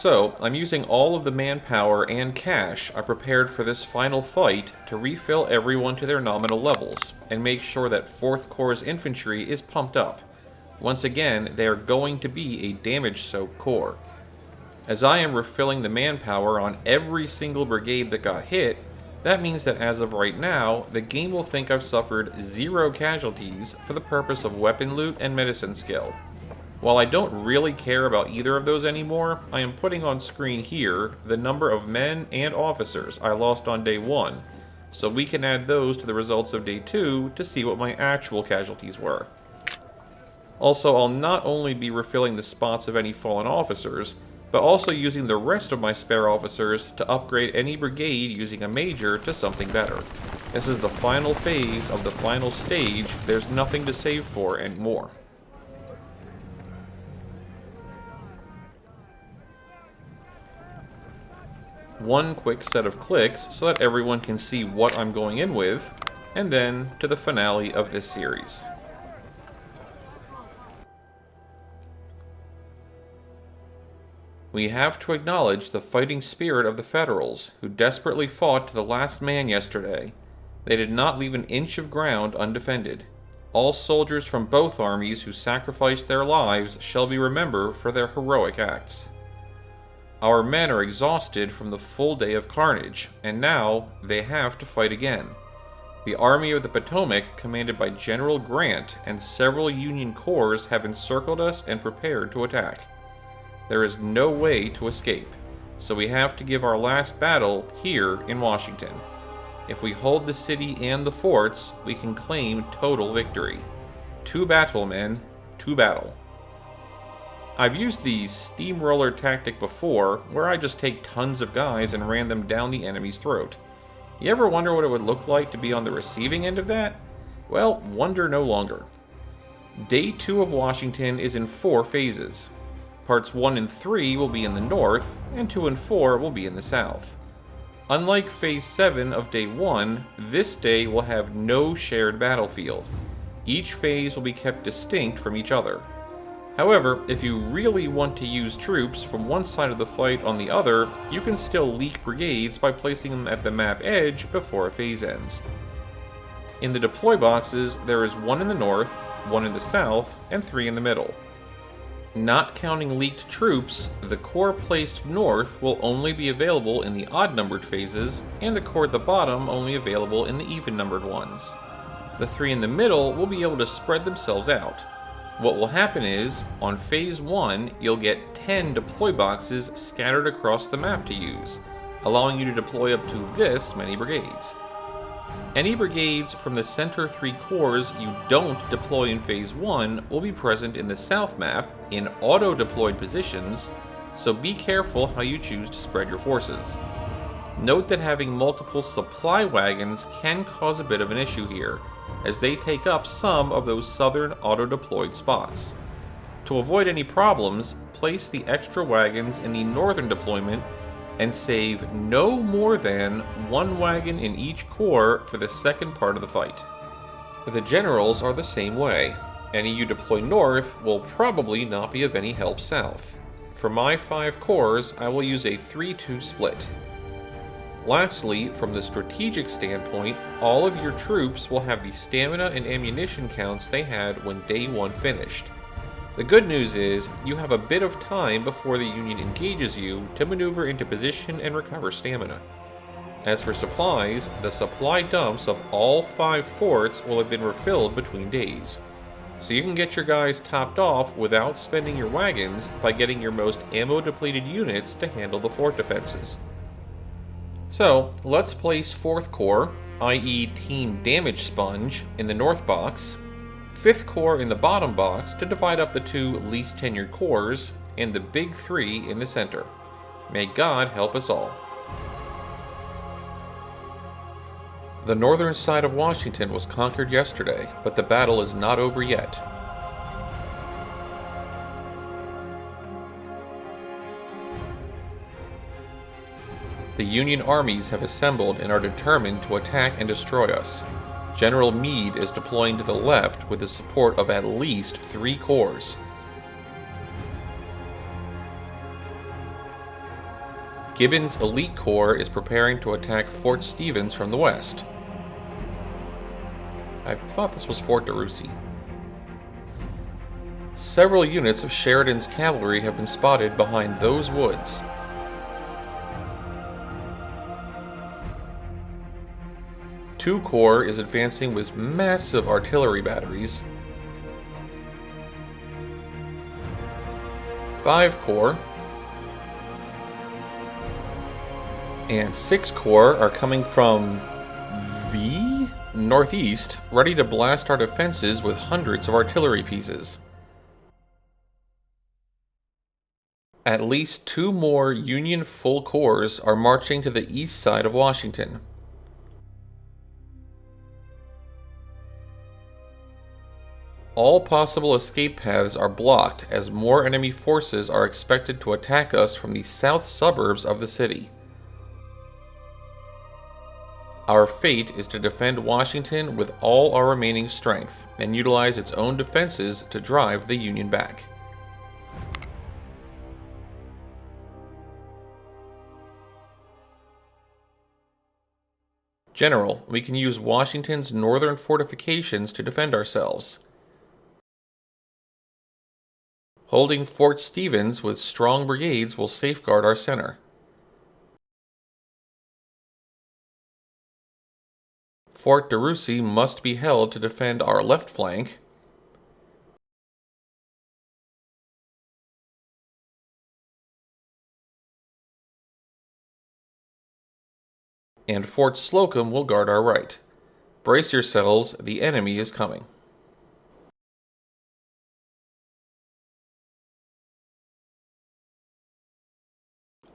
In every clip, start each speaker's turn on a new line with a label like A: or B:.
A: So, I'm using all of the manpower and cash I prepared for this final fight to refill everyone to their nominal levels, and make sure that 4th Corps' infantry is pumped up. Once again, they are going to be a damage-soaked corps. As I am refilling the manpower on every single brigade that got hit, that means that as of right now, the game will think I've suffered 0 casualties for the purpose of weapon loot and medicine skill. While I don't really care about either of those anymore, I am putting on screen here the number of men and officers I lost on day 1, so we can add those to the results of day 2 to see what my actual casualties were. Also, I'll not only be refilling the spots of any fallen officers, but also using the rest of my spare officers to upgrade any brigade using a major to something better. This is the final phase of the final stage. There's nothing to save for anymore. One quick set of clicks so that everyone can see what I'm going in with, and then to the finale of this series. We have to acknowledge the fighting spirit of the Federals, who desperately fought to the last man yesterday. They did not leave an inch of ground undefended. All soldiers from both armies who sacrificed their lives shall be remembered for their heroic acts. Our men are exhausted from the full day of carnage, and now they have to fight again. The Army of the Potomac, commanded by General Grant, and several Union corps have encircled us and prepared to attack. There is no way to escape, so we have to give our last battle here in Washington. If we hold the city and the forts, we can claim total victory. To battle, men, to battle. I've used the steamroller tactic before, where I just take tons of guys and ran them down the enemy's throat. You ever wonder what it would look like to be on the receiving end of that? Well, wonder no longer. Day 2 of Washington is in 4 phases. Parts 1 and 3 will be in the north, and 2 and 4 will be in the south. Unlike Phase 7 of Day 1, this day will have no shared battlefield. Each phase will be kept distinct from each other. However, if you really want to use troops from one side of the fight on the other, you can still leak brigades by placing them at the map edge before a phase ends. In the deploy boxes, there is 1 in the north, 1 in the south, and 3 in the middle. Not counting leaked troops, the corps placed north will only be available in the odd-numbered phases, and the corps at the bottom only available in the even-numbered ones. The 3 in the middle will be able to spread themselves out. What will happen is, on Phase 1, you'll get 10 deploy boxes scattered across the map to use, allowing you to deploy up to this many brigades. Any brigades from the center 3 corps you don't deploy in Phase 1 will be present in the south map in auto-deployed positions, so be careful how you choose to spread your forces. Note that having multiple supply wagons can cause a bit of an issue here, as they take up some of those southern auto-deployed spots. To avoid any problems, place the extra wagons in the northern deployment and save no more than 1 wagon in each corps for the second part of the fight. The generals are the same way. Any you deploy north will probably not be of any help south. For my 5 corps, I will use a 3-2 split. Lastly, from the strategic standpoint, all of your troops will have the stamina and ammunition counts they had when Day 1 finished. The good news is, you have a bit of time before the Union engages you to maneuver into position and recover stamina. As for supplies, the supply dumps of all 5 forts will have been refilled between days, so you can get your guys topped off without spending your wagons by getting your most ammo-depleted units to handle the fort defenses. So, let's place 4th Corps, i.e. Team Damage Sponge, in the north box, 5th Corps in the bottom box to divide up the 2 least tenured corps, and the big 3 in the center. May God help us all. The northern side of Washington was conquered yesterday, but the battle is not over yet. The Union armies have assembled and are determined to attack and destroy us. General Meade is deploying to the left with the support of at least 3 corps. Gibbon's elite corps is preparing to attack Fort Stevens from the west. I thought this was Fort DeRussy. Several units of Sheridan's cavalry have been spotted behind those woods. Two Corps is advancing with massive artillery batteries. 5 Corps and 6 Corps are coming from the northeast, ready to blast our defenses with hundreds of artillery pieces. At least 2 more Union full corps are marching to the east side of Washington. All possible escape paths are blocked as more enemy forces are expected to attack us from the south suburbs of the city. Our fate is to defend Washington with all our remaining strength and utilize its own defenses to drive the Union back. General, we can use Washington's northern fortifications to defend ourselves. Holding Fort Stevens with strong brigades will safeguard our center. Fort DeRussy must be held to defend our left flank. And Fort Slocum will guard our right. Brace yourselves, the enemy is coming.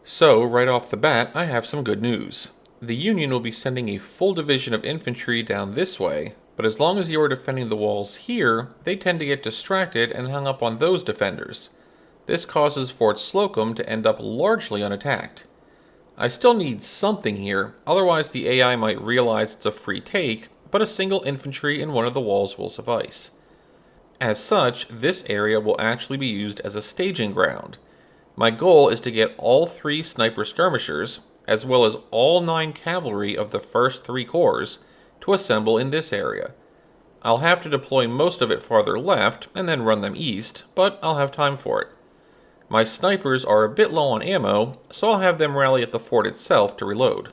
A: So, right off the bat, I have some good news. The Union will be sending a full division of infantry down this way, but as long as you are defending the walls here, they tend to get distracted and hung up on those defenders. This causes Fort Slocum to end up largely unattacked. I still need something here, otherwise the AI might realize it's a free take, but a single infantry in one of the walls will suffice. As such, this area will actually be used as a staging ground. My goal is to get all 3 sniper skirmishers, as well as all 9 cavalry of the first 3 corps, to assemble in this area. I'll have to deploy most of it farther left, and then run them east, but I'll have time for it. My snipers are a bit low on ammo, so I'll have them rally at the fort itself to reload.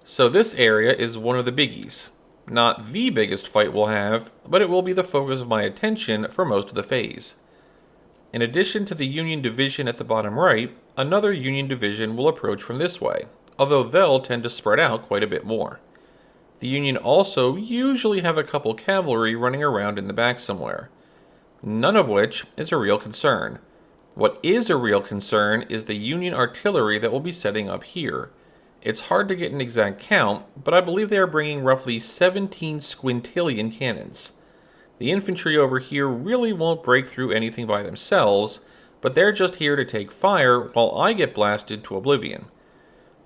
A: So this area is one of the biggies. Not the biggest fight we'll have, but it will be the focus of my attention for most of the phase. In addition to the Union division at the bottom right, another Union division will approach from this way, although they'll tend to spread out quite a bit more. The Union also usually have a couple cavalry running around in the back somewhere. None of which is a real concern. What is a real concern is the Union artillery that will be setting up here. It's hard to get an exact count, but I believe they are bringing roughly 17 squintillion cannons. The infantry over here really won't break through anything by themselves, but they're just here to take fire while I get blasted to oblivion.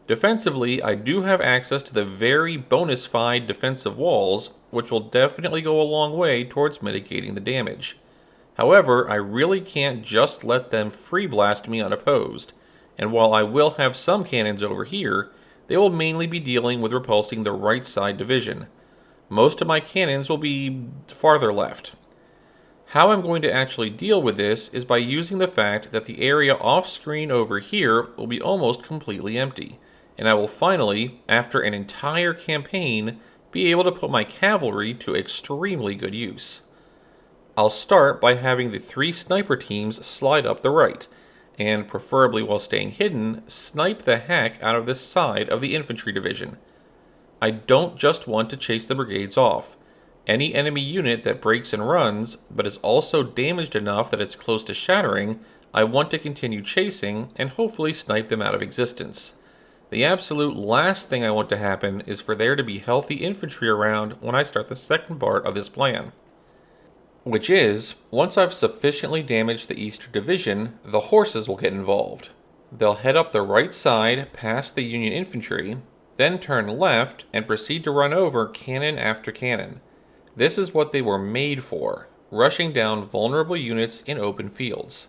A: Defensively, I do have access to the very bonus-fied defensive walls, which will definitely go a long way towards mitigating the damage. However, I really can't just let them free blast me unopposed, and while I will have some cannons over here, they will mainly be dealing with repulsing the right side division. Most of my cannons will be farther left. How I'm going to actually deal with this is by using the fact that the area off-screen over here will be almost completely empty, and I will finally, after an entire campaign, be able to put my cavalry to extremely good use. I'll start by having the 3 sniper teams slide up the right, and preferably while staying hidden, snipe the heck out of this side of the infantry division. I don't just want to chase the brigades off. Any enemy unit that breaks and runs, but is also damaged enough that it's close to shattering, I want to continue chasing and hopefully snipe them out of existence. The absolute last thing I want to happen is for there to be healthy infantry around when I start the second part of this plan. Which is, once I've sufficiently damaged the Eastern Division, the horses will get involved. They'll head up the right side past the Union infantry, then turn left and proceed to run over cannon after cannon. This is what they were made for, rushing down vulnerable units in open fields.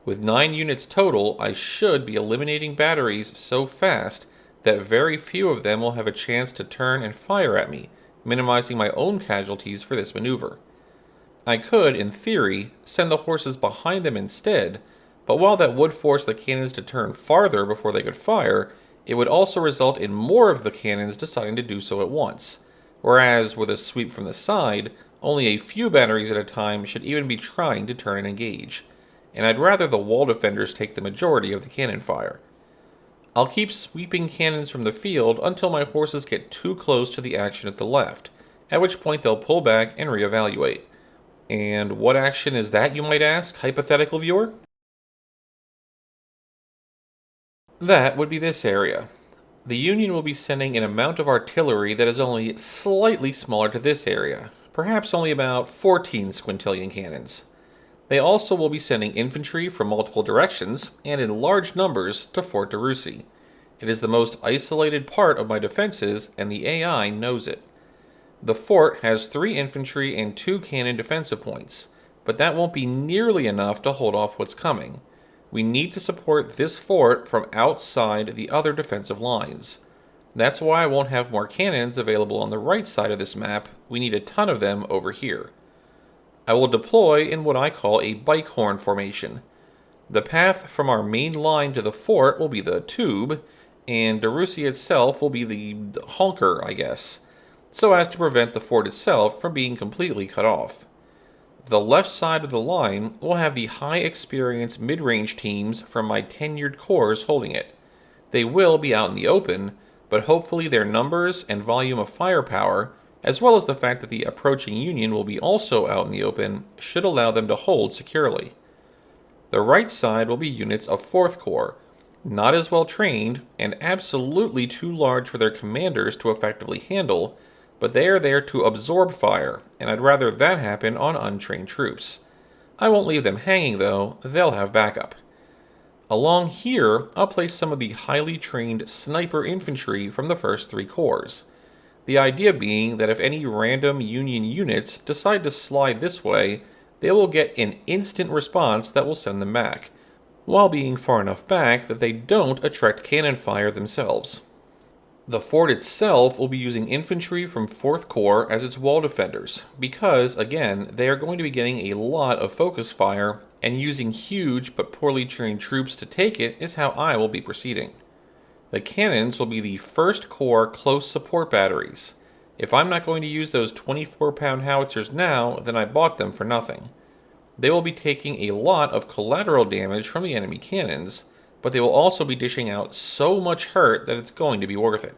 A: With 9 units total, I should be eliminating batteries so fast that very few of them will have a chance to turn and fire at me, minimizing my own casualties for this maneuver. I could, in theory, send the horses behind them instead, but while that would force the cannons to turn farther before they could fire, it would also result in more of the cannons deciding to do so at once, whereas with a sweep from the side, only a few batteries at a time should even be trying to turn and engage, and I'd rather the wall defenders take the majority of the cannon fire. I'll keep sweeping cannons from the field until my horses get too close to the action at the left, at which point they'll pull back and reevaluate. And what action is that, you might ask, hypothetical viewer? That would be this area. The Union will be sending an amount of artillery that is only slightly smaller to this area, perhaps only about 14 squintillion cannons. They also will be sending infantry from multiple directions, and in large numbers, to Fort DeRussy. It is the most isolated part of my defenses, and the AI knows it. The fort has 3 infantry and 2 cannon defensive points, but that won't be nearly enough to hold off what's coming. We need to support this fort from outside the other defensive lines. That's why I won't have more cannons available on the right side of this map. We need a ton of them over here. I will deploy in what I call a bike horn formation. The path from our main line to the fort will be the tube, and DeRussy itself will be the honker, I guess, so as to prevent the fort itself from being completely cut off. The left side of the line will have the high-experience mid-range teams from my tenured corps holding it. They will be out in the open, but hopefully their numbers and volume of firepower, as well as the fact that the approaching Union will be also out in the open, should allow them to hold securely. The right side will be units of 4th Corps, not as well trained and absolutely too large for their commanders to effectively handle, but they are there to absorb fire, and I'd rather that happen on untrained troops. I won't leave them hanging though, they'll have backup. Along here, I'll place some of the highly trained sniper infantry from the first 3 corps. The idea being that if any random Union units decide to slide this way, they will get an instant response that will send them back, while being far enough back that they don't attract cannon fire themselves. The fort itself will be using infantry from 4th Corps as its wall defenders, because, again, they are going to be getting a lot of focus fire, and using huge but poorly trained troops to take it is how I will be proceeding. The cannons will be the 1st Corps close support batteries. If I'm not going to use those 24-pound howitzers now, then I bought them for nothing. They will be taking a lot of collateral damage from the enemy cannons, but they will also be dishing out so much hurt that it's going to be worth it.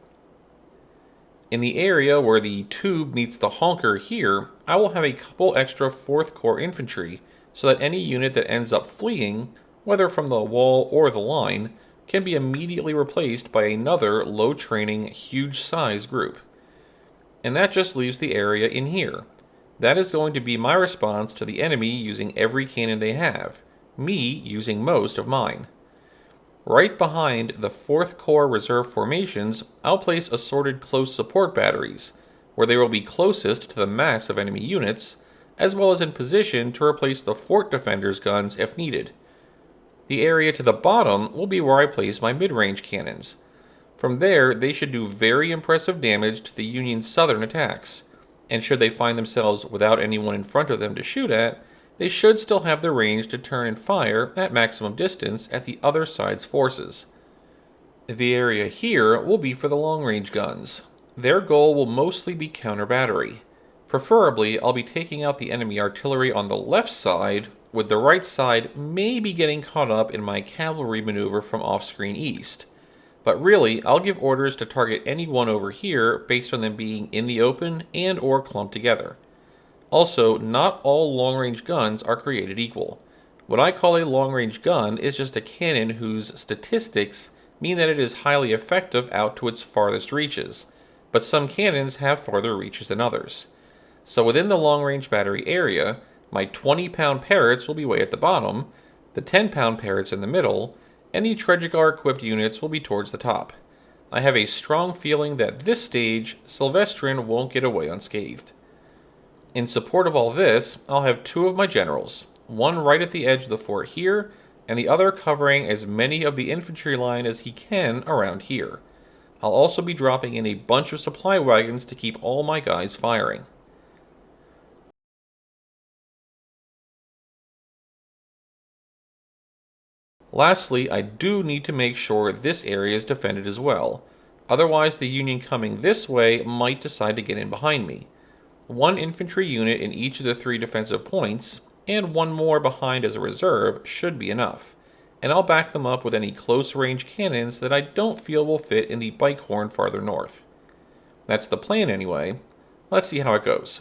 A: In the area where the tube meets the honker here, I will have a couple extra 4th Corps infantry, so that any unit that ends up fleeing, whether from the wall or the line, can be immediately replaced by another low-training, huge-size group. And that just leaves the area in here. That is going to be my response to the enemy using every cannon they have, me using most of mine. Right behind the 4th Corps reserve formations, I'll place assorted close support batteries, where they will be closest to the mass of enemy units, as well as in position to replace the fort defenders' guns if needed. The area to the bottom will be where I place my mid-range cannons. From there, they should do very impressive damage to the Union's southern attacks, and should they find themselves without anyone in front of them to shoot at, they should still have the range to turn and fire at maximum distance at the other side's forces. The area here will be for the long-range guns. Their goal will mostly be counter-battery. Preferably, I'll be taking out the enemy artillery on the left side, with the right side maybe getting caught up in my cavalry maneuver from off-screen east. But really, I'll give orders to target anyone over here based on them being in the open and or clumped together. Also, not all long-range guns are created equal. What I call a long-range gun is just a cannon whose statistics mean that it is highly effective out to its farthest reaches, but some cannons have farther reaches than others. So within the long-range battery area, my 20-pound parrots will be way at the bottom, the 10-pound parrots in the middle, and the Tredegar-equipped units will be towards the top. I have a strong feeling that this stage, Sylvestrin won't get away unscathed. In support of all this, I'll have 2 of my generals, one right at the edge of the fort here, and the other covering as many of the infantry line as he can around here. I'll also be dropping in a bunch of supply wagons to keep all my guys firing. Lastly, I do need to make sure this area is defended as well. Otherwise, the Union coming this way might decide to get in behind me. One infantry unit in each of the 3 defensive points, and one more behind as a reserve, should be enough. And I'll back them up with any close-range cannons that I don't feel will fit in the bike horn farther north. That's the plan anyway. Let's see how it goes.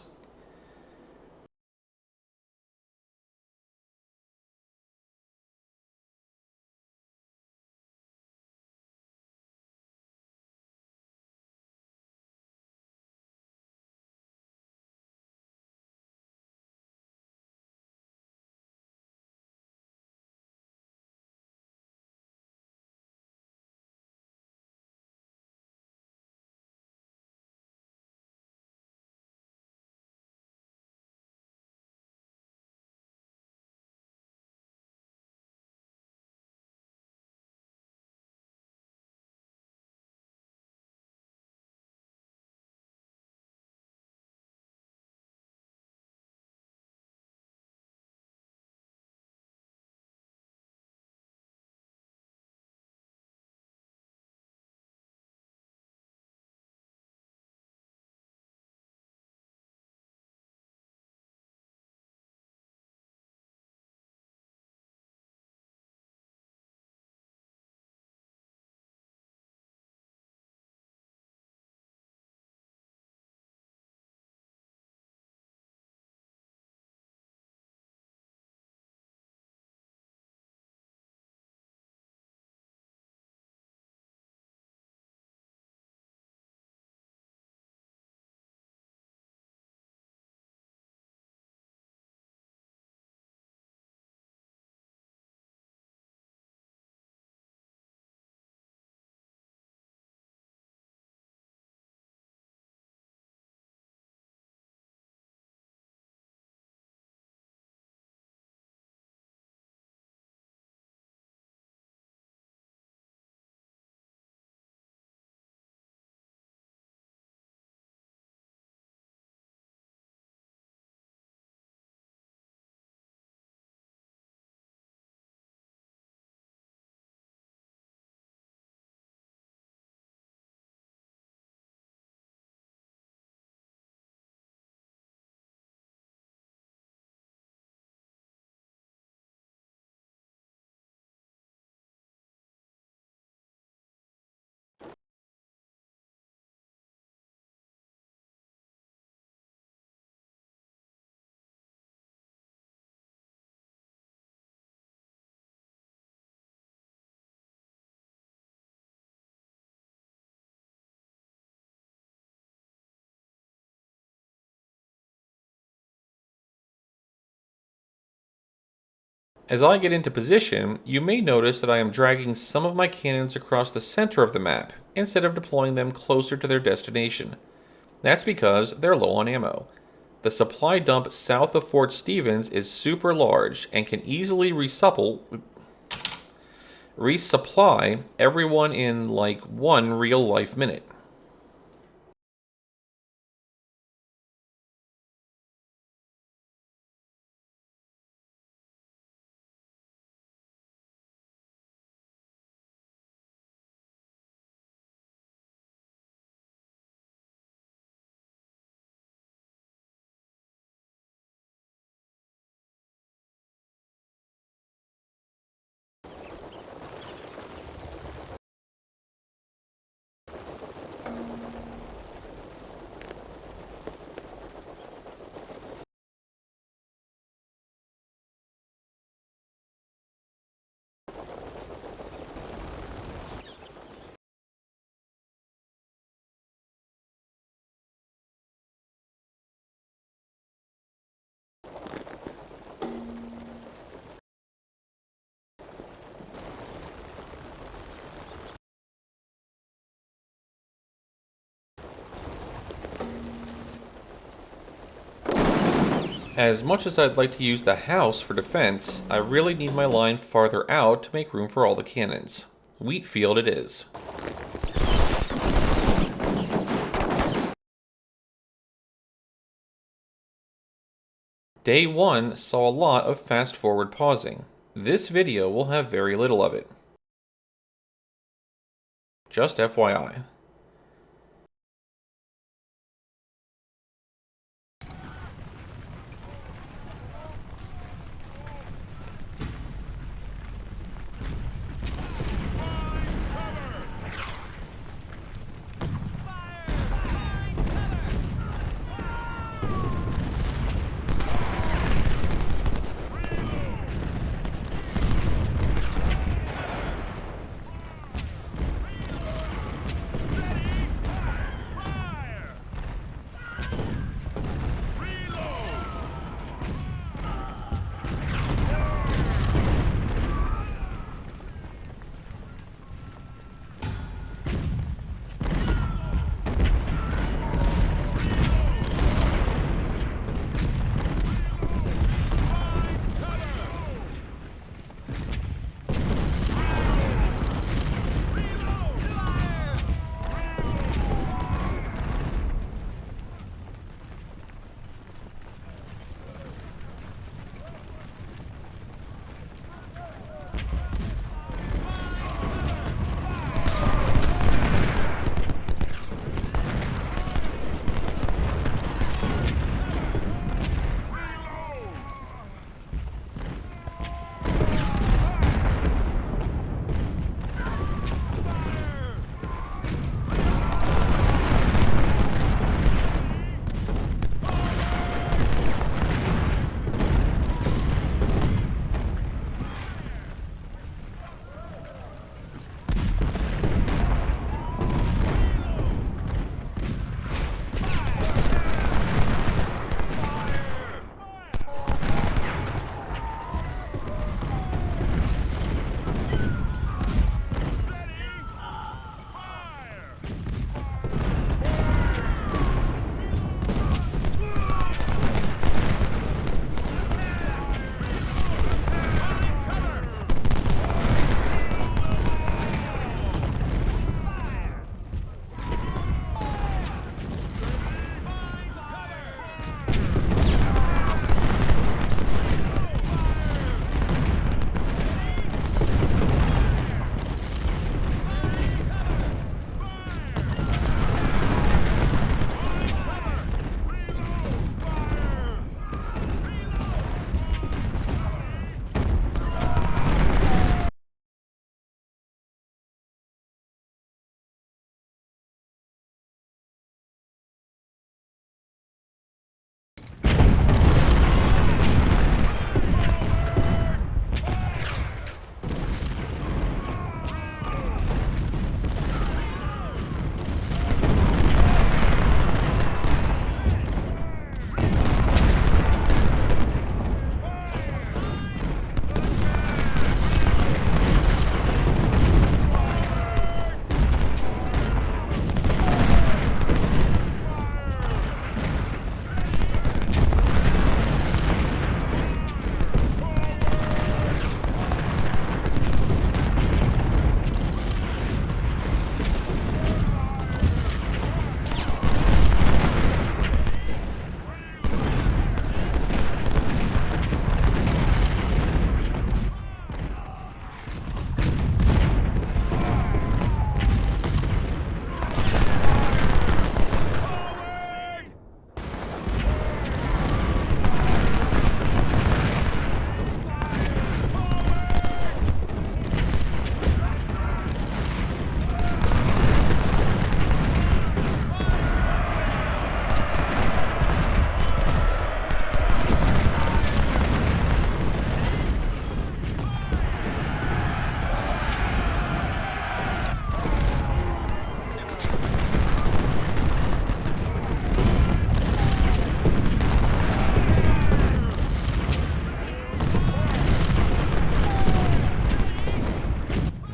A: As I get into position, you may notice that I am dragging some of my cannons across the center of the map, instead of deploying them closer to their destination. That's because they're low on ammo. The supply dump south of Fort Stevens is super large and can easily resupply everyone in like 1 real-life minute. As much as I'd like to use the house for defense, I really need my line farther out to make room for all the cannons. Wheat field it is. Day 1 saw a lot of fast-forward pausing. This video will have very little of it. Just FYI.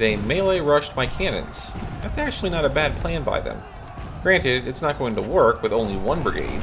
A: They melee rushed my cannons. That's actually not a bad plan by them. Granted, it's not going to work with only one brigade.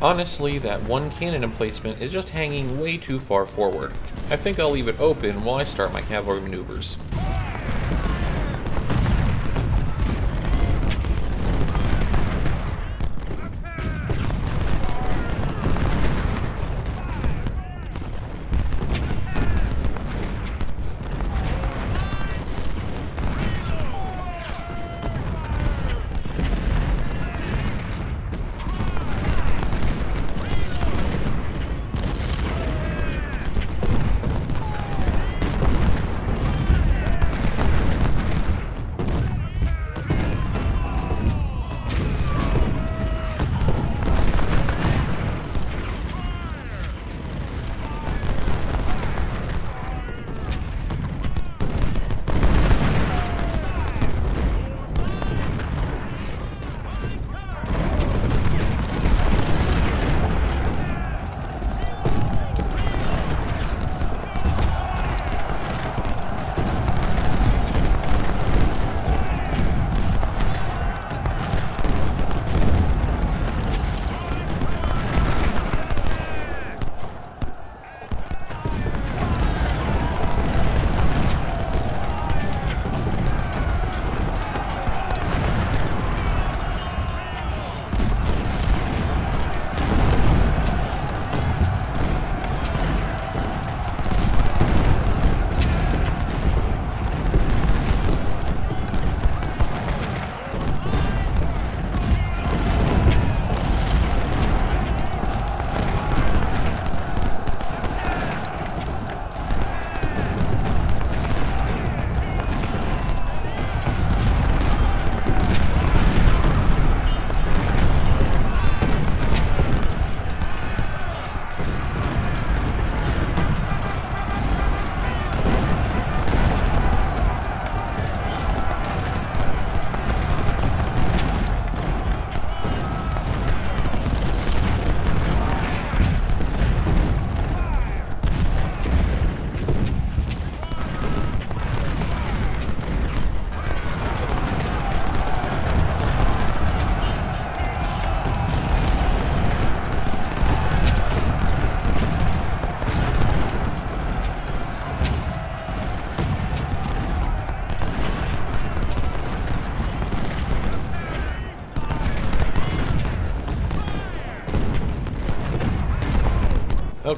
A: Honestly, that one cannon emplacement is just hanging way too far forward. I think I'll leave it open while I start my cavalry maneuvers.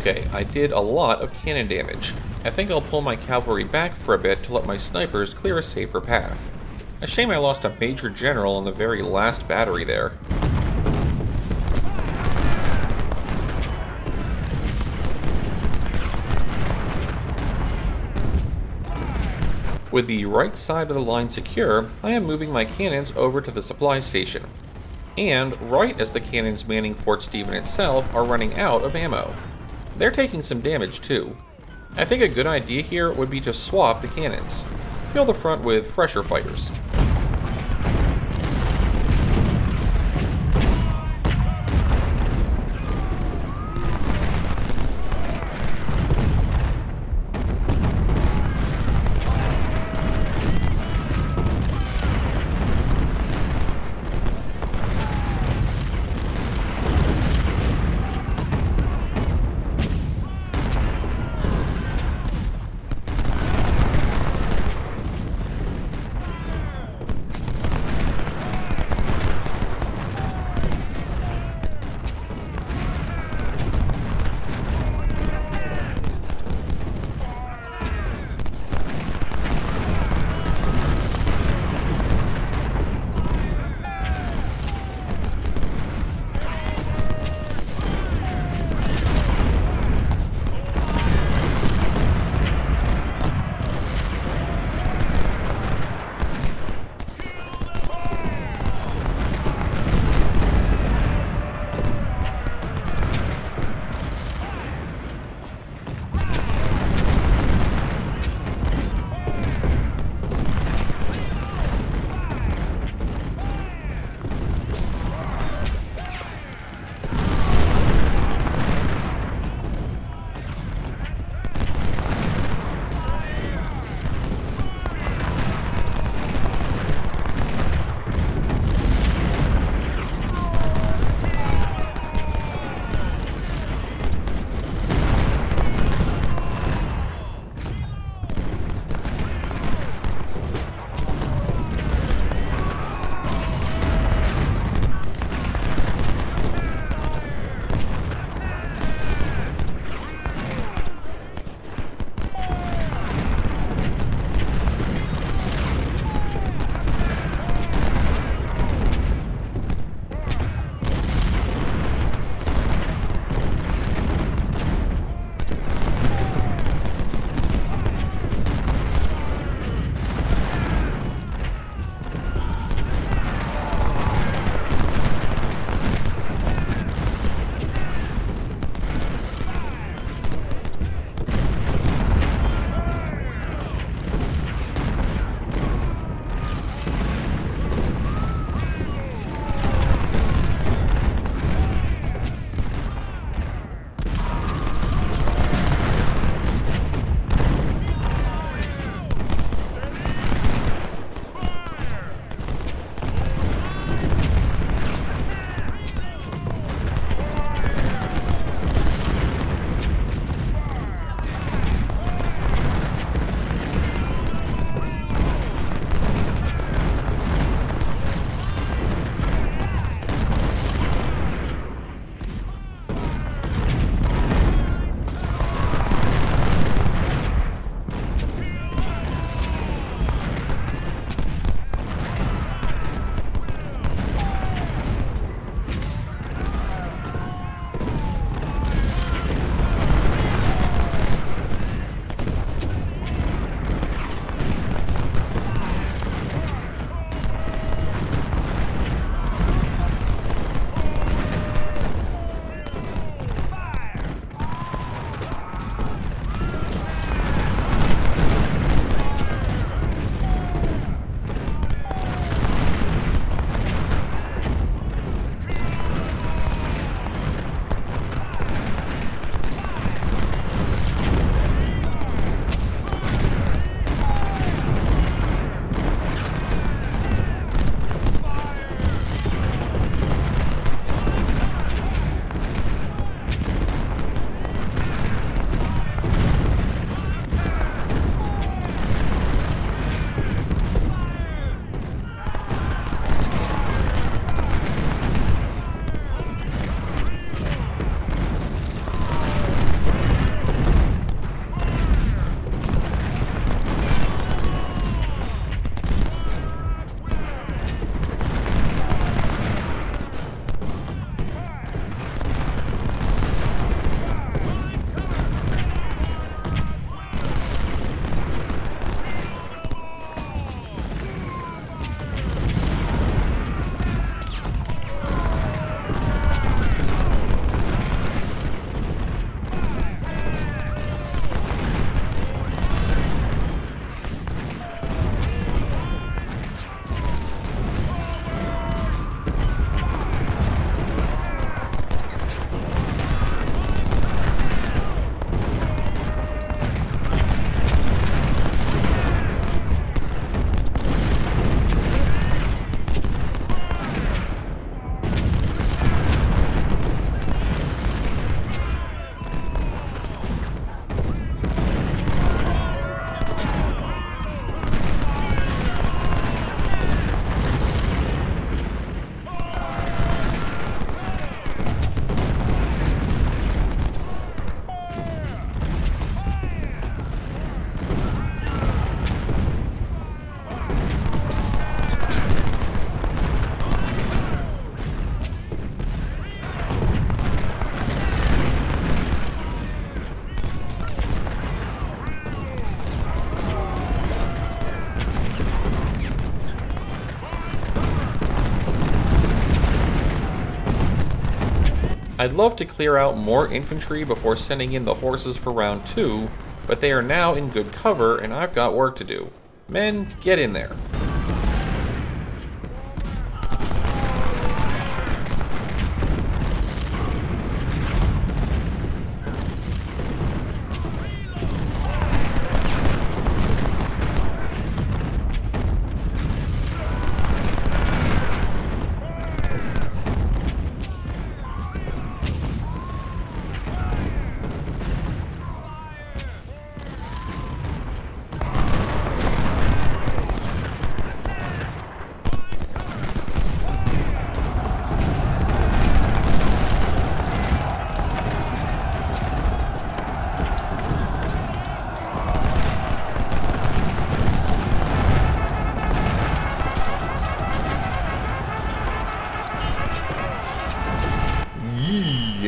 A: Okay, I did a lot of cannon damage. I think I'll pull my cavalry back for a bit to let my snipers clear a safer path. A shame I lost a major general on the very last battery there. With the right side of the line secure, I am moving my cannons over to the supply station. And right as the cannons manning Fort Stephen itself are running out of ammo. They're taking some damage too. I think a good idea here would be to swap the cannons. Fill the front with fresher fighters. I'd love to clear out more infantry before sending in the horses for round 2, but they are now in good cover and I've got work to do. Men, get in there.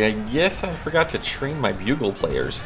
A: I guess I forgot to train my bugle players.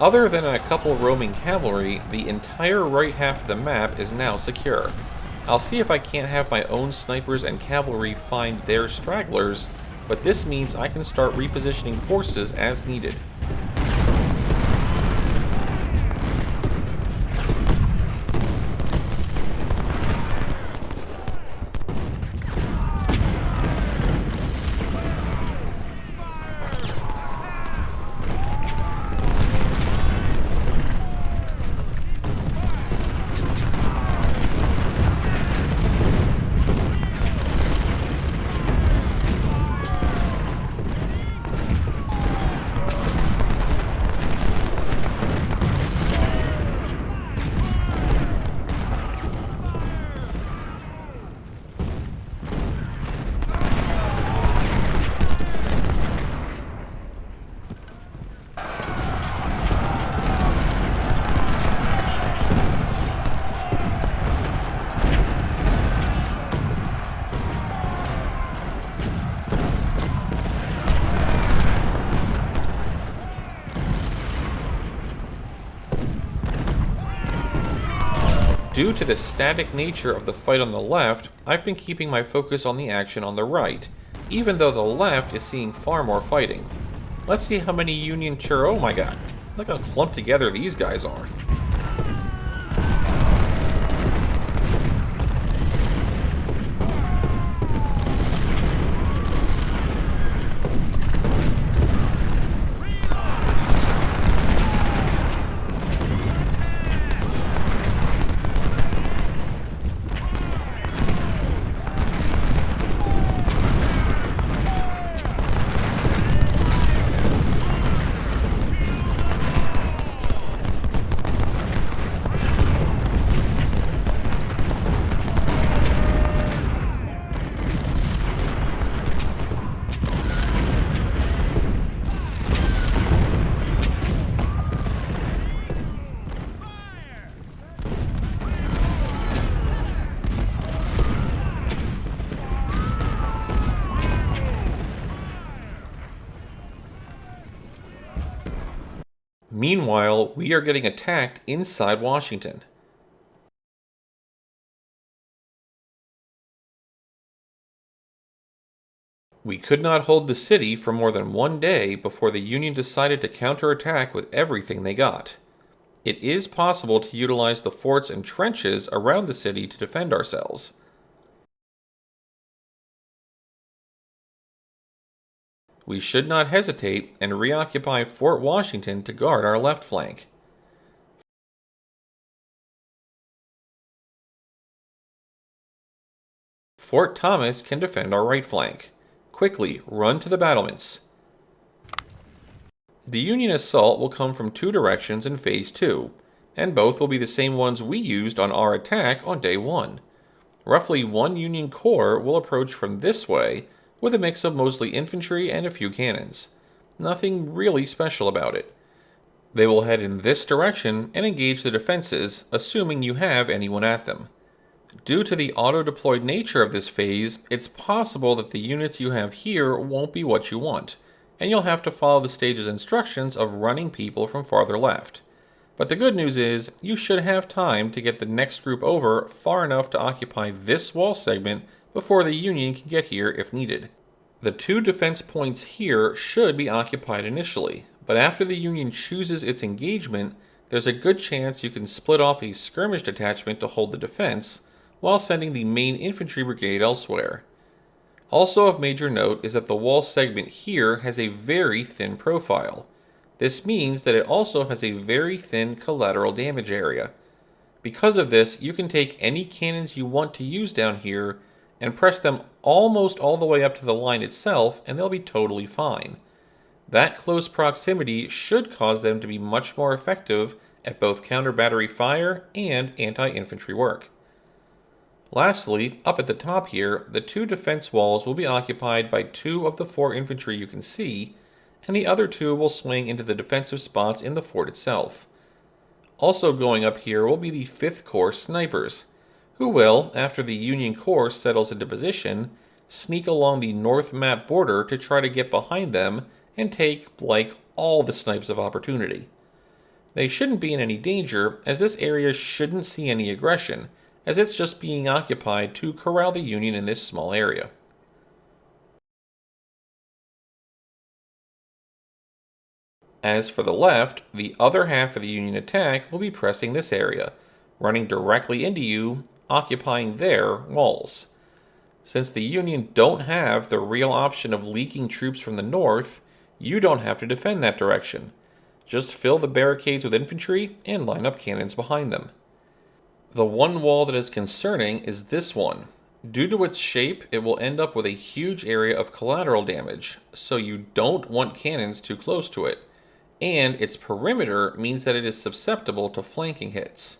A: Other than a couple roaming cavalry, the entire right half of the map is now secure. I'll see if I can't have my own snipers and cavalry find their stragglers, but this means I can start repositioning forces as needed. Due to the static nature of the fight on the left, I've been keeping my focus on the action on the right, even though the left is seeing far more fighting. Let's see how many Union oh my god, look how clumped together these guys are. Meanwhile, we are getting attacked inside Washington. We could not hold the city for more than one day before the Union decided to counterattack with everything they got. It is possible to utilize the forts and trenches around the city to defend ourselves. We should not hesitate and reoccupy Fort Washington to guard our left flank. Fort Thomas can defend our right flank. Quickly, run to the battlements. The Union assault will come from two directions in Phase 2, and both will be the same ones we used on our attack on Day 1. Roughly one Union corps will approach from this way, with a mix of mostly infantry and a few cannons. Nothing really special about it. They will head in this direction and engage the defenses, assuming you have anyone at them. Due to the auto-deployed nature of this phase, it's possible that the units you have here won't be what you want, and you'll have to follow the stage's instructions of running people from farther left. But the good news is, you should have time to get the next group over far enough to occupy this wall segment before the Union can get here if needed. The two defense points here should be occupied initially, but after the Union chooses its engagement, there's a good chance you can split off a skirmish detachment to hold the defense, while sending the main infantry brigade elsewhere. Also of major note is that the wall segment here has a very thin profile. This means that it also has a very thin collateral damage area. Because of this, you can take any cannons you want to use down here and press them almost all the way up to the line itself, and they'll be totally fine. That close proximity should cause them to be much more effective at both counter-battery fire and anti-infantry work. Lastly, up at the top here, the two defense walls will be occupied by two of the four infantry you can see, and the other two will swing into the defensive spots in the fort itself. Also going up here will be the 5th Corps snipers, who will, after the Union Corps settles into position, sneak along the north map border to try to get behind them and take, like, all the snipes of opportunity. They shouldn't be in any danger, as this area shouldn't see any aggression, as it's just being occupied to corral the Union in this small area. As for the left, the other half of the Union attack will be pressing this area, running directly into you, occupying their walls. Since the Union don't have the real option of leaking troops from the north, you don't have to defend that direction. Just fill the barricades with infantry and line up cannons behind them. The one wall that is concerning is this one. Due to its shape, it will end up with a huge area of collateral damage, so you don't want cannons too close to it. And its perimeter means that it is susceptible to flanking hits.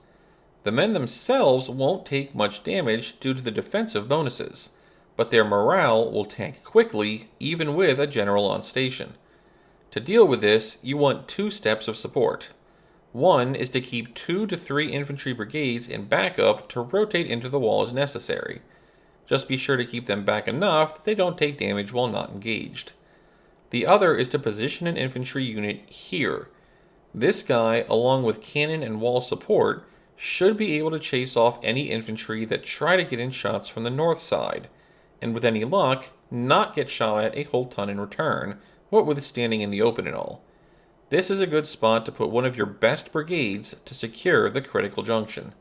A: The men themselves won't take much damage due to the defensive bonuses, but their morale will tank quickly, even with a general on station. To deal with this, you want two steps of support. One is to keep 2 to 3 infantry brigades in backup to rotate into the wall as necessary. Just be sure to keep them back enough that they don't take damage while not engaged. The other is to position an infantry unit here. This guy, along with cannon and wall support, should be able to chase off any infantry that try to get in shots from the north side, and with any luck, not get shot at a whole ton in return, what with standing in the open and all. This is a good spot to put one of your best brigades to secure the critical junction.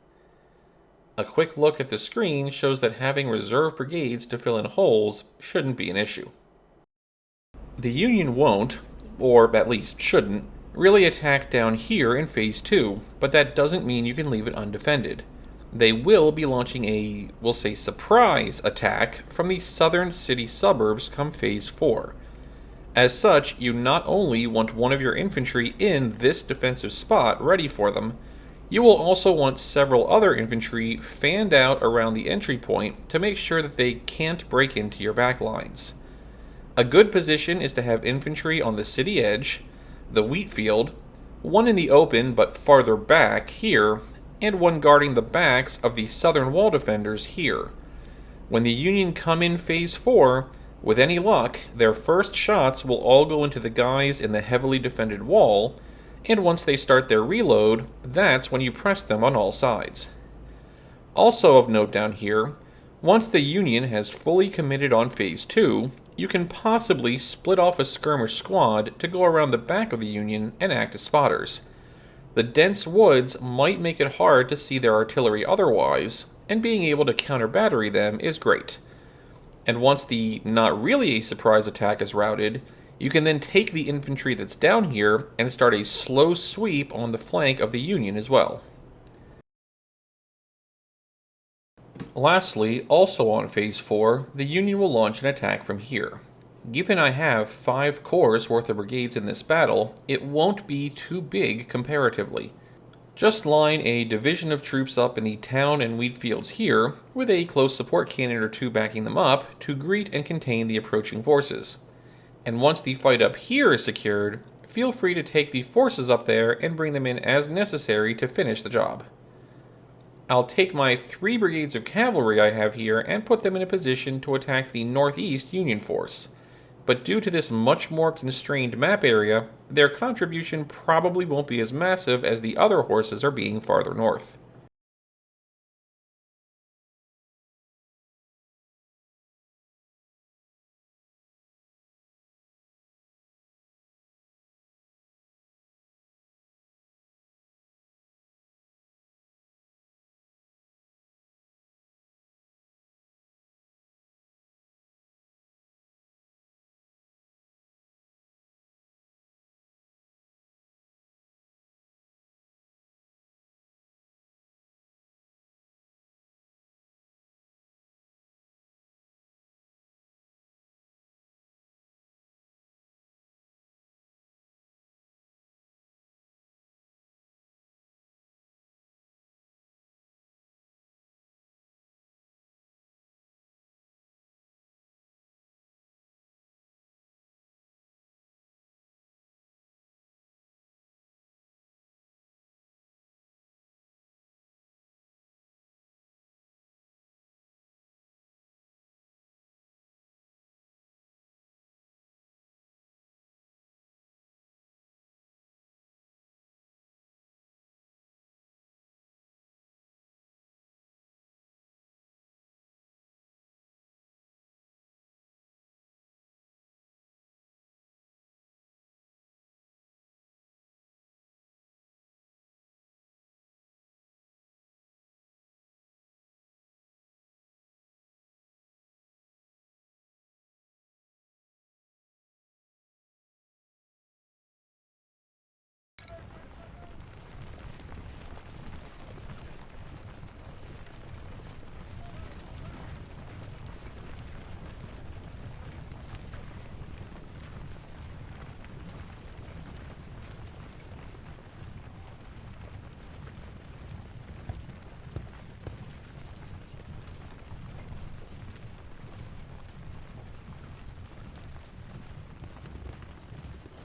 A: A quick look at the screen shows that having reserve brigades to fill in holes shouldn't be an issue. The Union won't, or at least shouldn't, really attack down here in Phase 2, but that doesn't mean you can leave it undefended. They will be launching a, we'll say, surprise attack from the southern city suburbs come Phase 4. As such, you not only want one of your infantry in this defensive spot ready for them, you will also want several other infantry fanned out around the entry point to make sure that they can't break into your back lines. A good position is to have infantry on the city edge, the wheat field, one in the open but farther back here, and one guarding the backs of the southern wall defenders here. When the Union come in Phase 4, with any luck, their first shots will all go into the guys in the heavily defended wall, and once they start their reload, that's when you press them on all sides. Also of note down here, once the Union has fully committed on Phase 2, you can possibly split off a skirmish squad to go around the back of the Union and act as spotters. The dense woods might make it hard to see their artillery otherwise, and being able to counter-battery them is great. And once the not really a surprise attack is routed, you can then take the infantry that's down here and start a slow sweep on the flank of the Union as well. Lastly, also on Phase 4, the Union will launch an attack from here. Given I have 5 corps worth of brigades in this battle, it won't be too big comparatively. Just line a division of troops up in the town and wheat fields here, with a close support cannon or 2 backing them up to greet and contain the approaching forces. And once the fight up here is secured, feel free to take the forces up there and bring them in as necessary to finish the job. I'll take my 3 brigades of cavalry I have here and put them in a position to attack the northeast Union force. But due to this much more constrained map area, their contribution probably won't be as massive as the other horses are being farther north.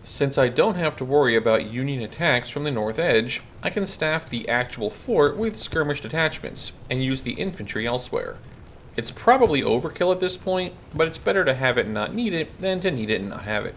A: Since I don't have to worry about Union attacks from the north edge, I can staff the actual fort with skirmish detachments and use the infantry elsewhere. It's probably overkill at this point, but it's better to have it and not need it than to need it and not have it.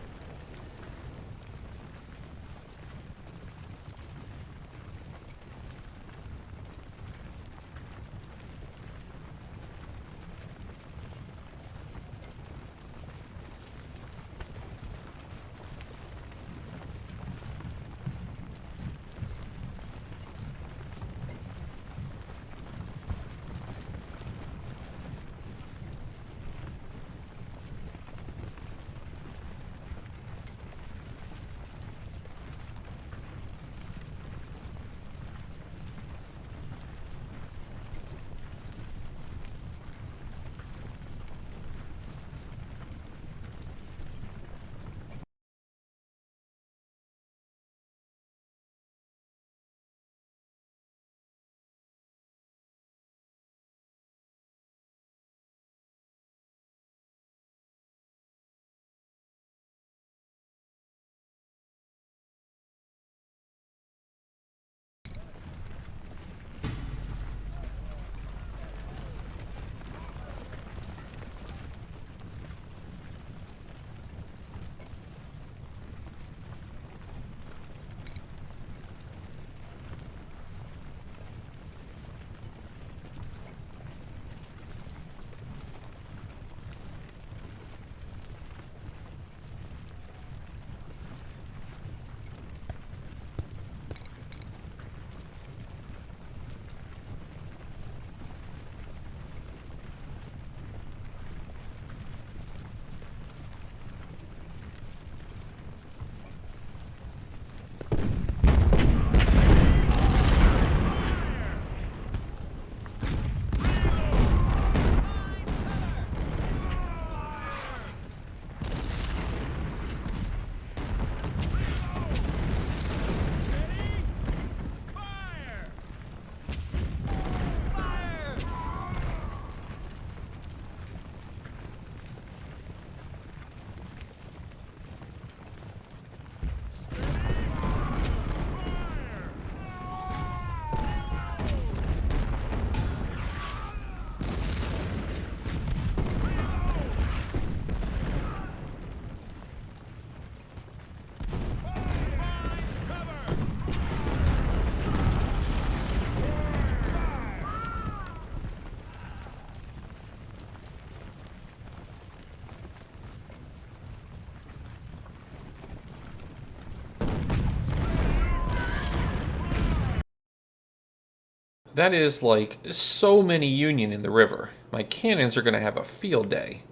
A: That is like so many Union in the river. My cannons are going to have a field day.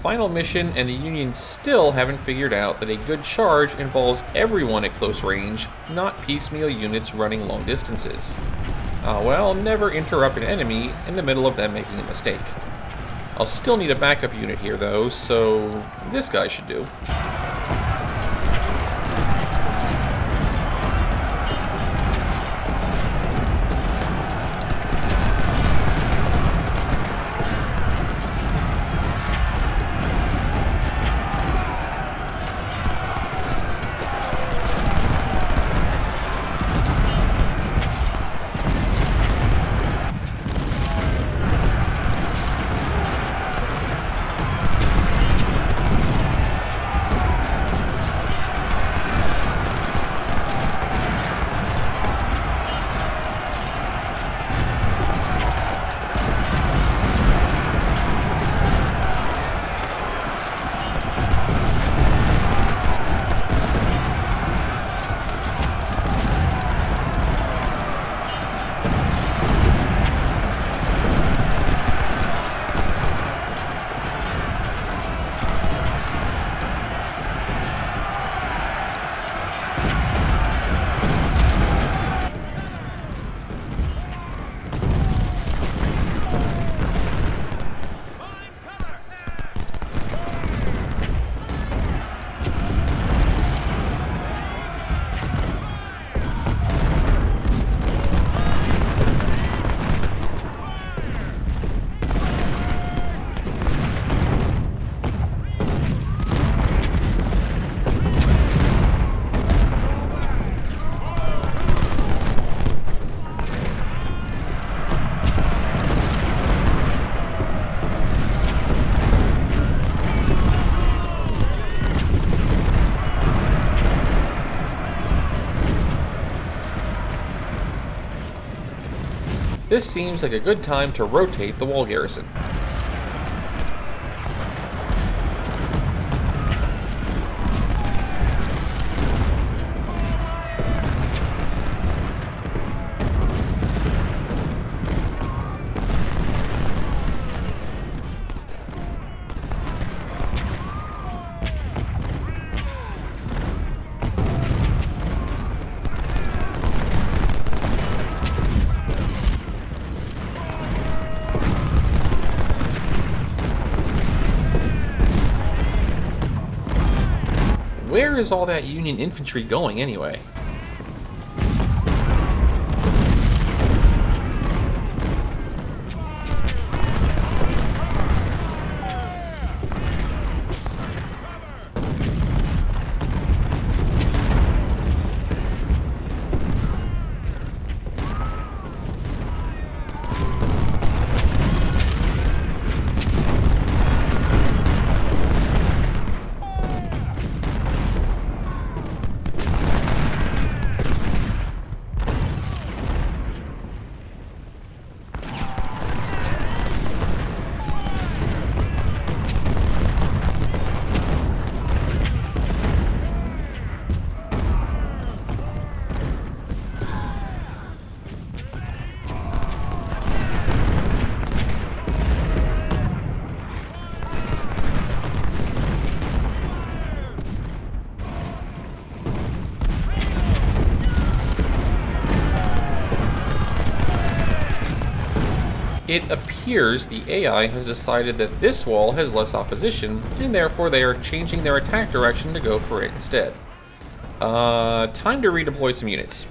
A: Final mission, and the Union still haven't figured out that a good charge involves everyone at close range, not piecemeal units running long distances. Well, never interrupt an enemy in the middle of them making a mistake. I'll still need a backup unit here though, so this guy should do. This seems like a good time to rotate the wall garrison. Where is all that Union infantry going anyway? It appears the AI has decided that this wall has less opposition, and therefore they are changing their attack direction to go for it instead. Time to redeploy some units.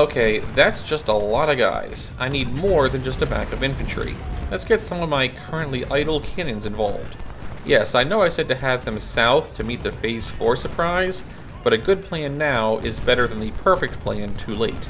A: Okay, that's just a lot of guys. I need more than just a backup infantry. Let's get some of my currently idle cannons involved. Yes, I know I said to have them south to meet the Phase 4 surprise, but a good plan now is better than the perfect plan too late.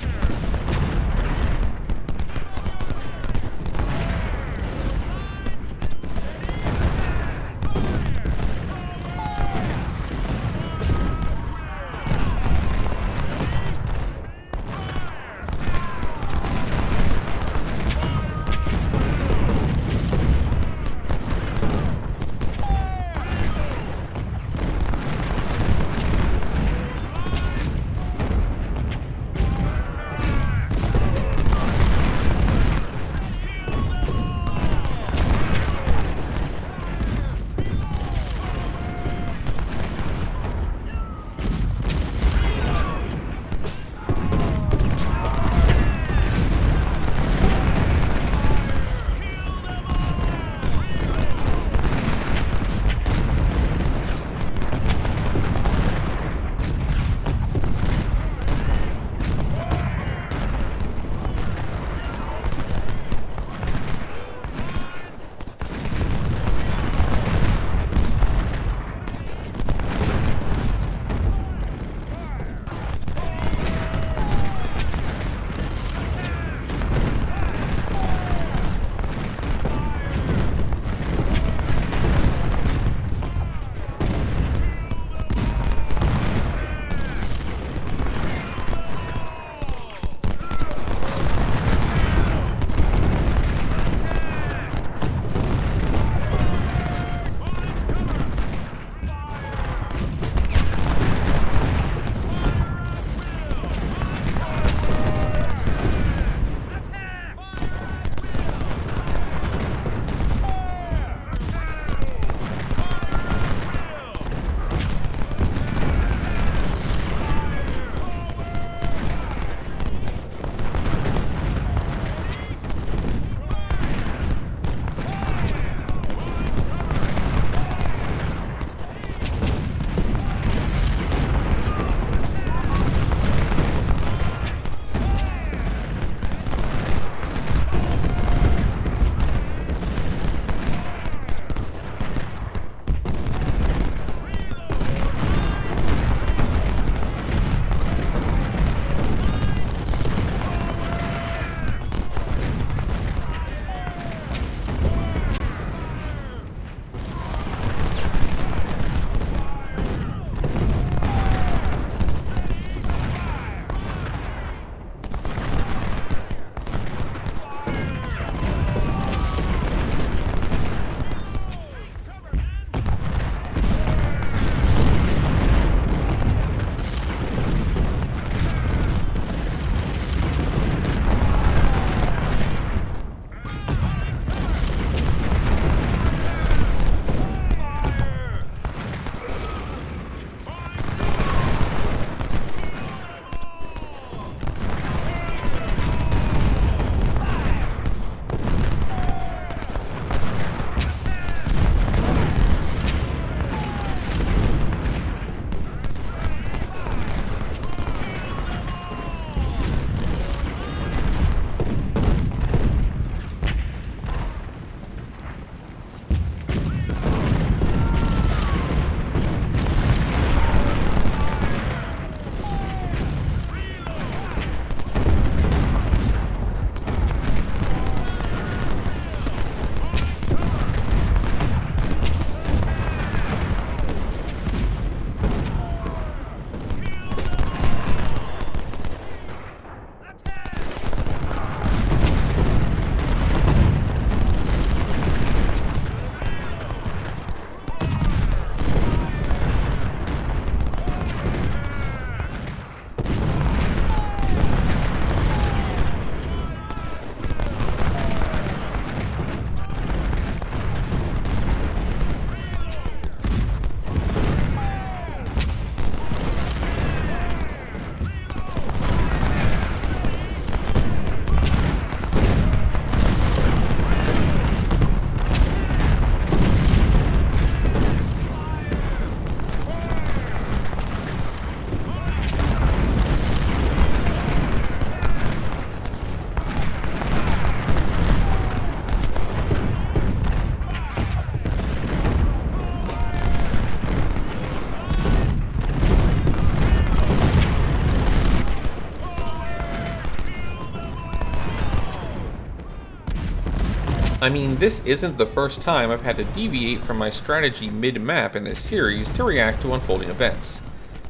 A: I mean, this isn't the first time I've had to deviate from my strategy mid-map in this series to react to unfolding events.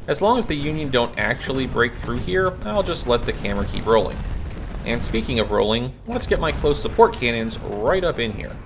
A: As long as the Union don't actually break through here, I'll just let the camera keep rolling. And speaking of rolling, let's get my close support cannons right up in here.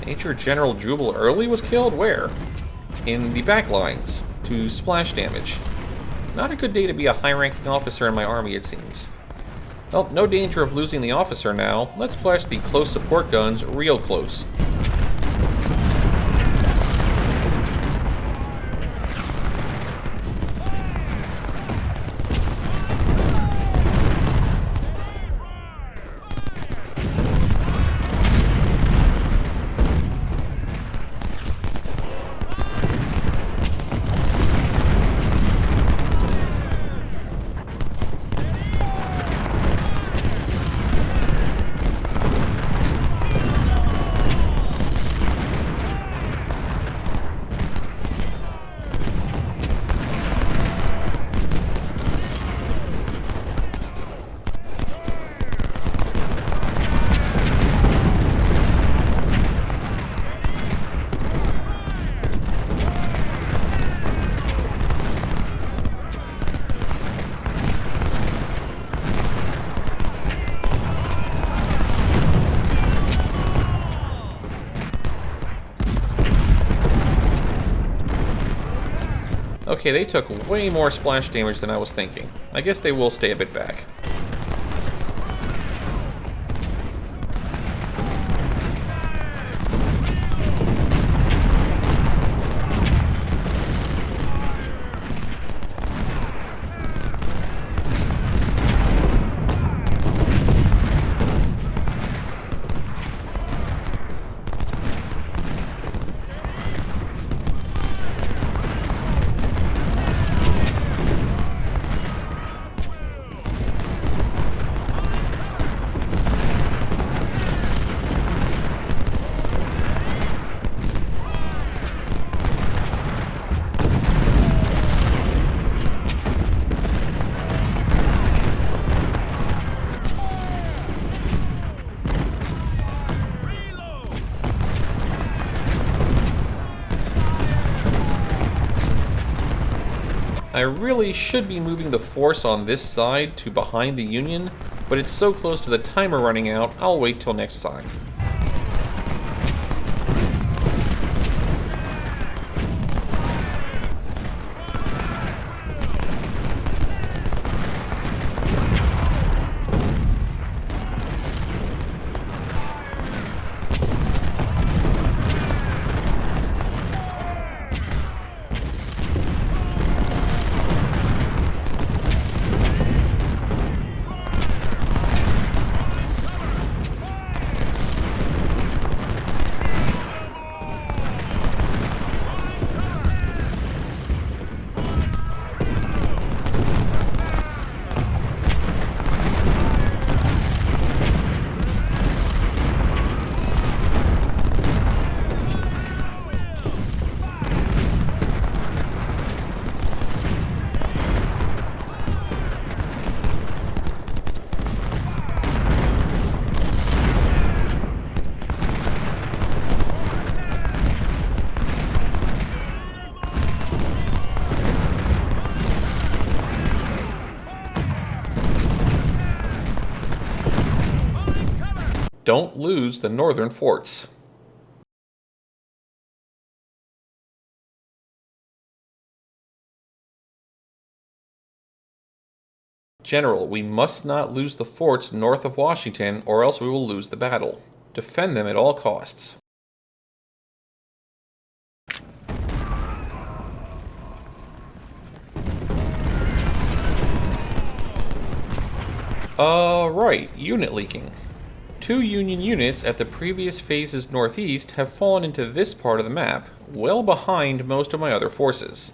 A: Major General Jubal Early was killed? Where? In the back lines, to splash damage. Not a good day to be a high-ranking officer in my army, it seems. Well, no danger of losing the officer now. Let's blast the close support guns real close. Okay, they took way more splash damage than I was thinking. I guess they will stay a bit back. I really should be moving the force on this side to behind the Union, but it's so close to the timer running out, I'll wait till next time. Don't lose the northern forts. General, we must not lose the forts north of Washington, or else we will lose the battle. Defend them at all costs. Right, unit leaking. 2 Union units at the previous phase's northeast have fallen into this part of the map, well behind most of my other forces.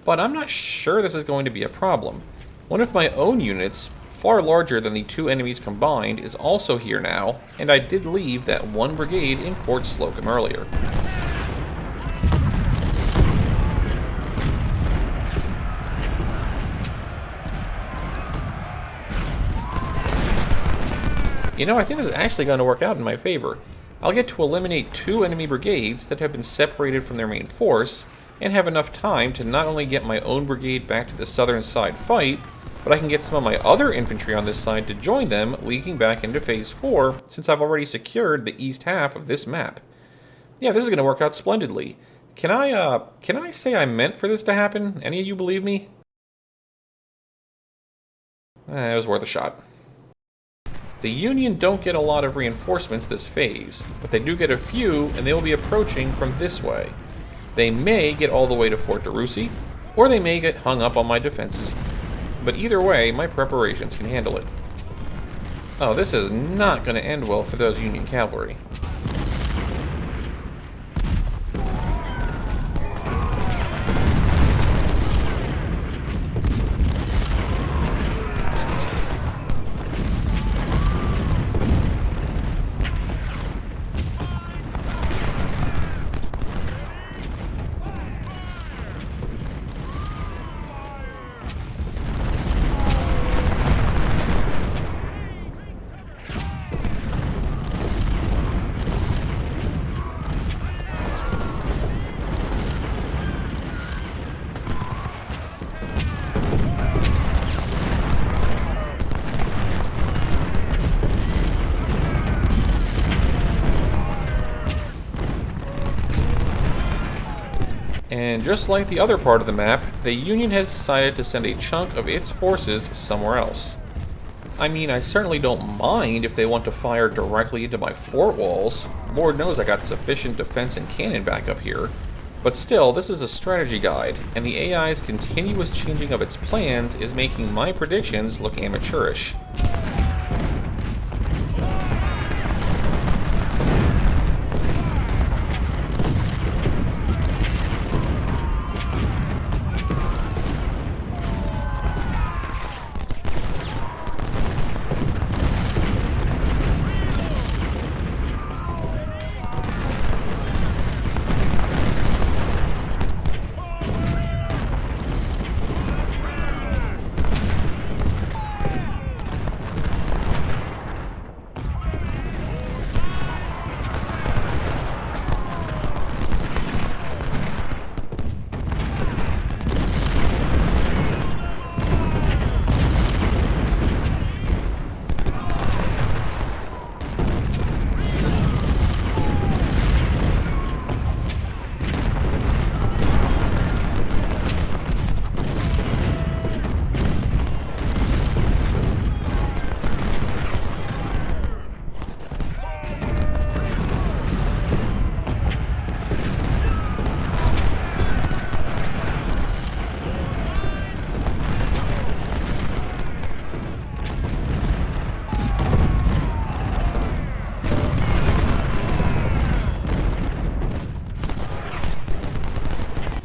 A: But I'm not sure this is going to be a problem. One of my own units, far larger than the 2 enemies combined, is also here now, and I did leave that 1 brigade in Fort Slocum earlier. You know, I think this is actually going to work out in my favor. I'll get to eliminate 2 enemy brigades that have been separated from their main force, and have enough time to not only get my own brigade back to the southern side fight, but I can get some of my other infantry on this side to join them, leaking back into Phase 4, since I've already secured the east half of this map. Yeah, this is going to work out splendidly. Can I say I meant for this to happen? Any of you believe me? It was worth a shot. The Union don't get a lot of reinforcements this phase, but they do get a few, and they will be approaching from this way. They may get all the way to Fort DeRussy, or they may get hung up on my defenses, but either way, my preparations can handle it. Oh, this is not going to end well for those Union cavalry. And just like the other part of the map, the Union has decided to send a chunk of its forces somewhere else. I mean, I certainly don't mind if they want to fire directly into my fort walls. Lord knows I got sufficient defense and cannon backup here. But still, this is a strategy guide, and the AI's continuous changing of its plans is making my predictions look amateurish.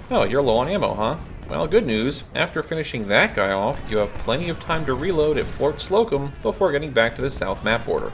A: Oh, you're low on ammo, huh? Well, good news. After finishing that guy off, you have plenty of time to reload at Fort Slocum before getting back to the south map border.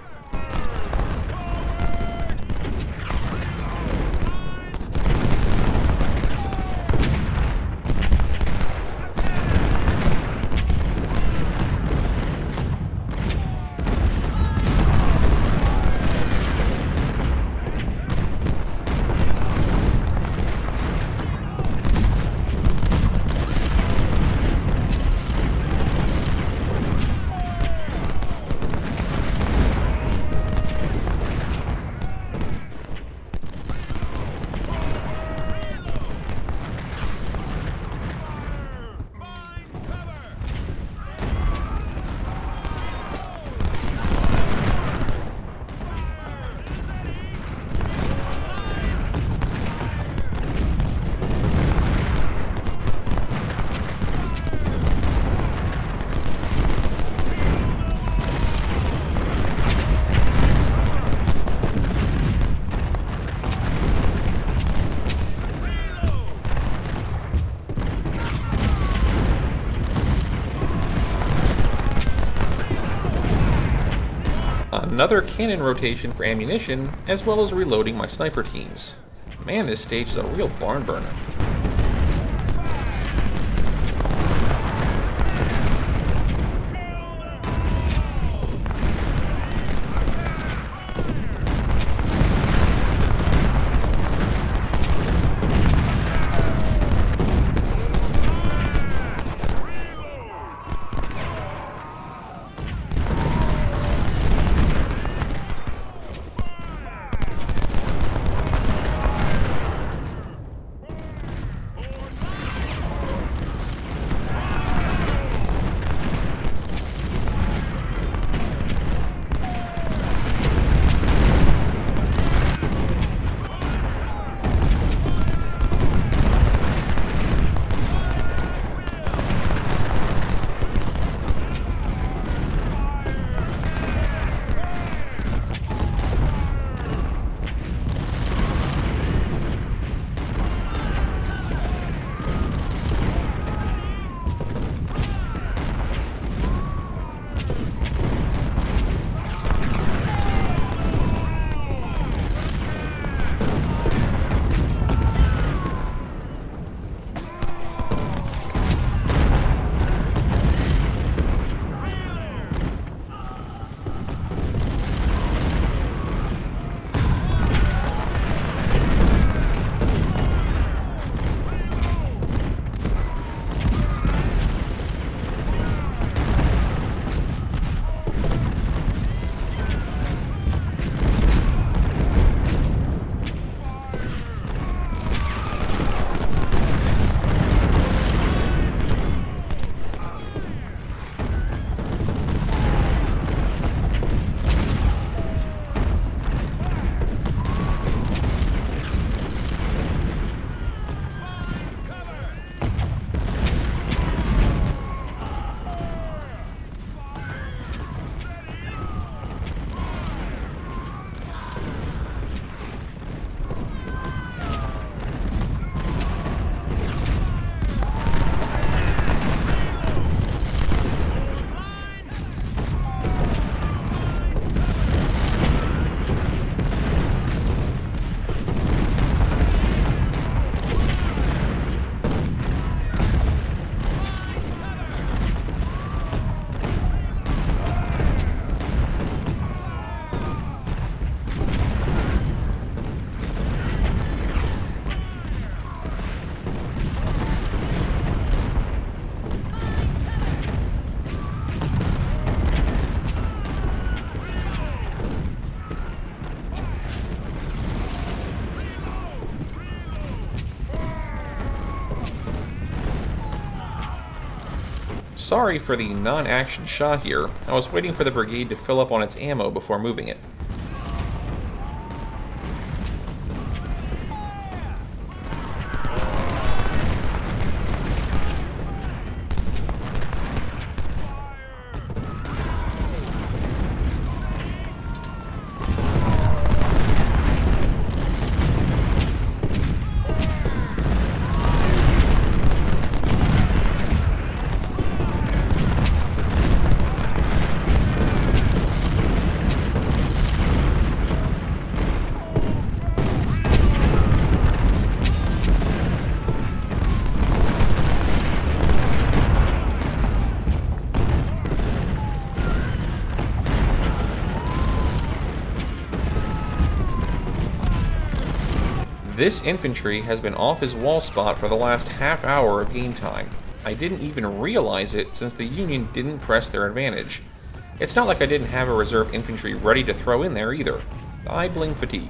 A: Another cannon rotation for ammunition, as well as reloading my sniper teams. Man, this stage is a real barn burner. Sorry for the non-action shot here. I was waiting for the brigade to fill up on its ammo before moving it. This infantry has been off his wall spot for the last half hour of game time. I didn't even realize it since the Union didn't press their advantage. It's not like I didn't have a reserve infantry ready to throw in there either. I blame fatigue.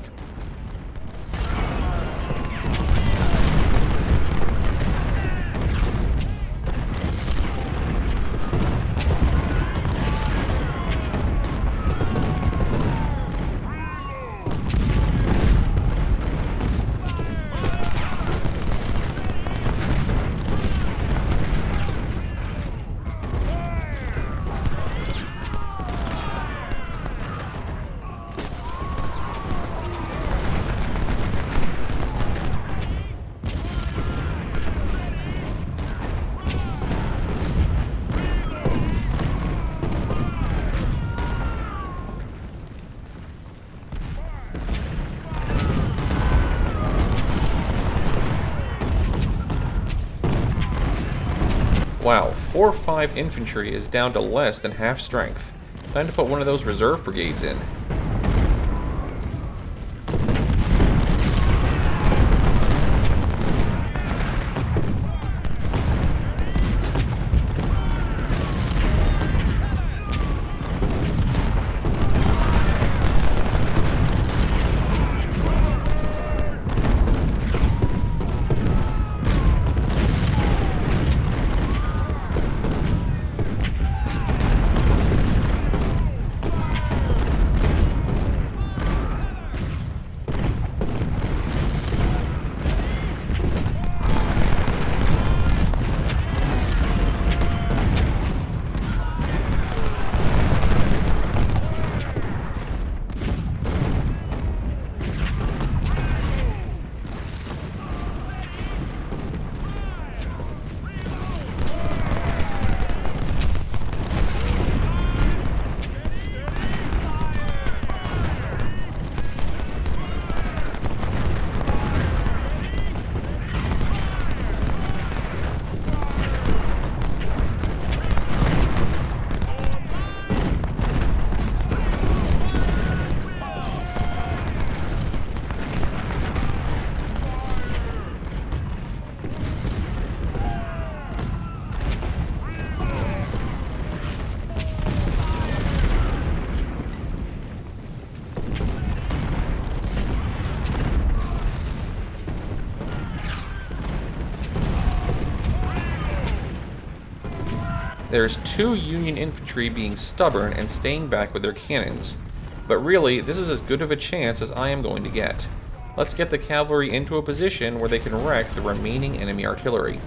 A: Wow, 4-5 infantry is down to less than half strength. Time to put one of those reserve brigades in. There's 2 Union infantry being stubborn and staying back with their cannons. But really, this is as good of a chance as I am going to get. Let's get the cavalry into a position where they can wreck the remaining enemy artillery.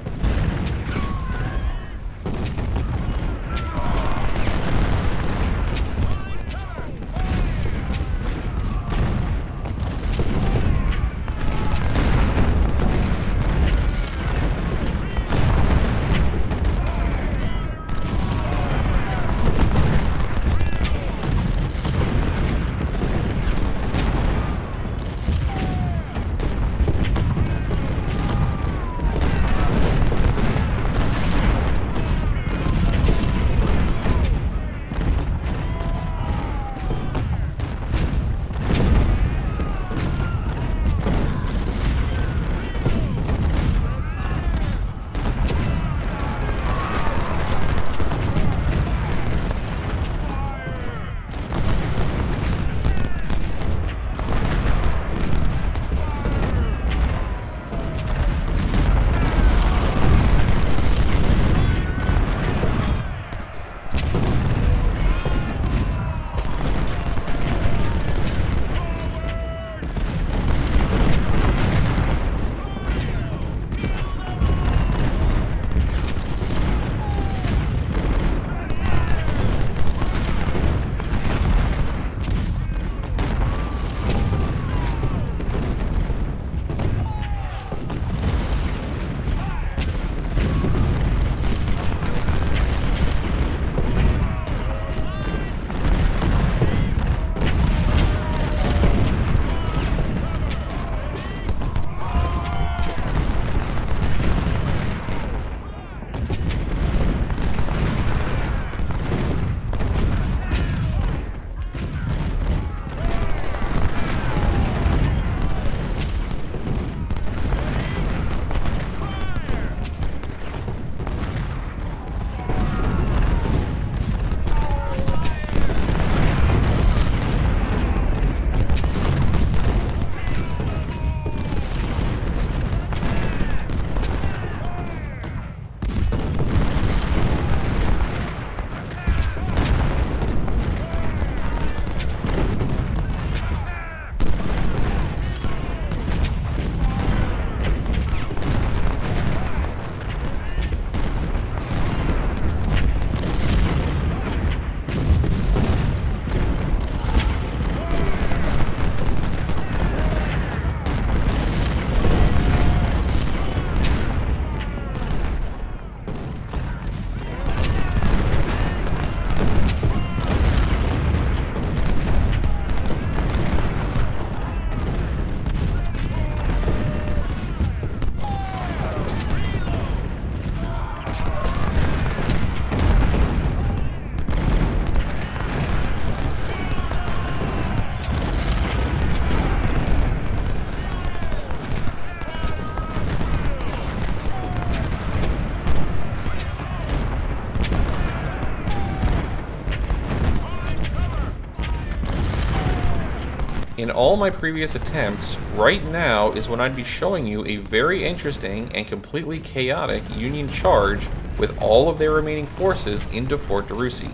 A: in all my previous attempts, right now is when I'd be showing you a very interesting and completely chaotic Union charge with all of their remaining forces into Fort DeRussy.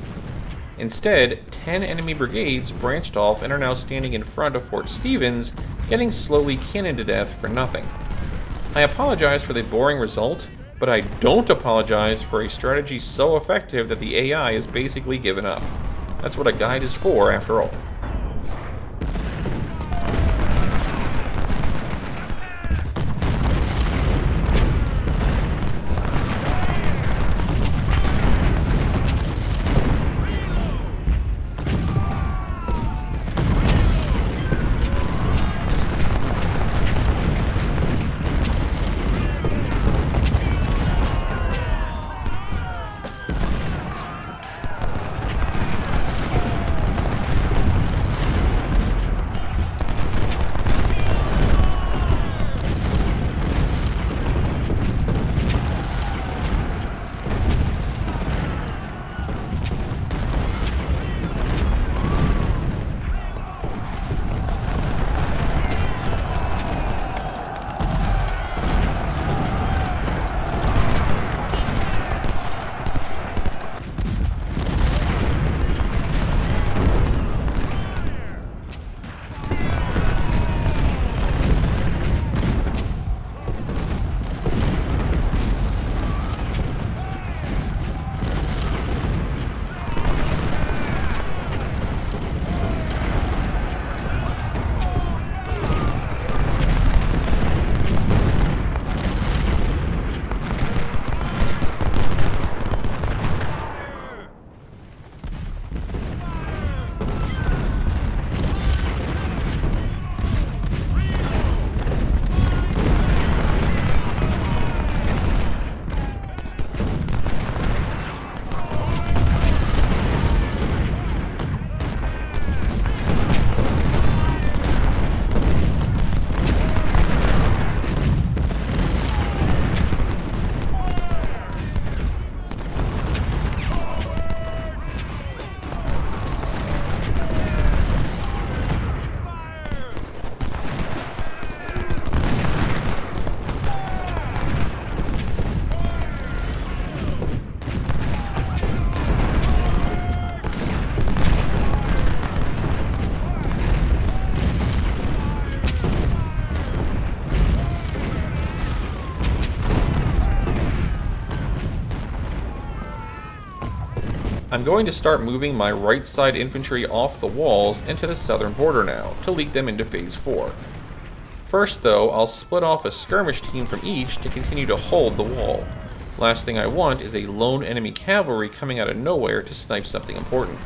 A: Instead, 10 enemy brigades branched off and are now standing in front of Fort Stevens, getting slowly cannoned to death for nothing. I apologize for the boring result, but I don't apologize for a strategy so effective that the AI has basically given up. That's what a guide is for, after all. I'm going to start moving my right side infantry off the walls into the southern border now, to lead them into Phase 4. First though, I'll split off a skirmish team from each to continue to hold the wall. Last thing I want is a lone enemy cavalry coming out of nowhere to snipe something important.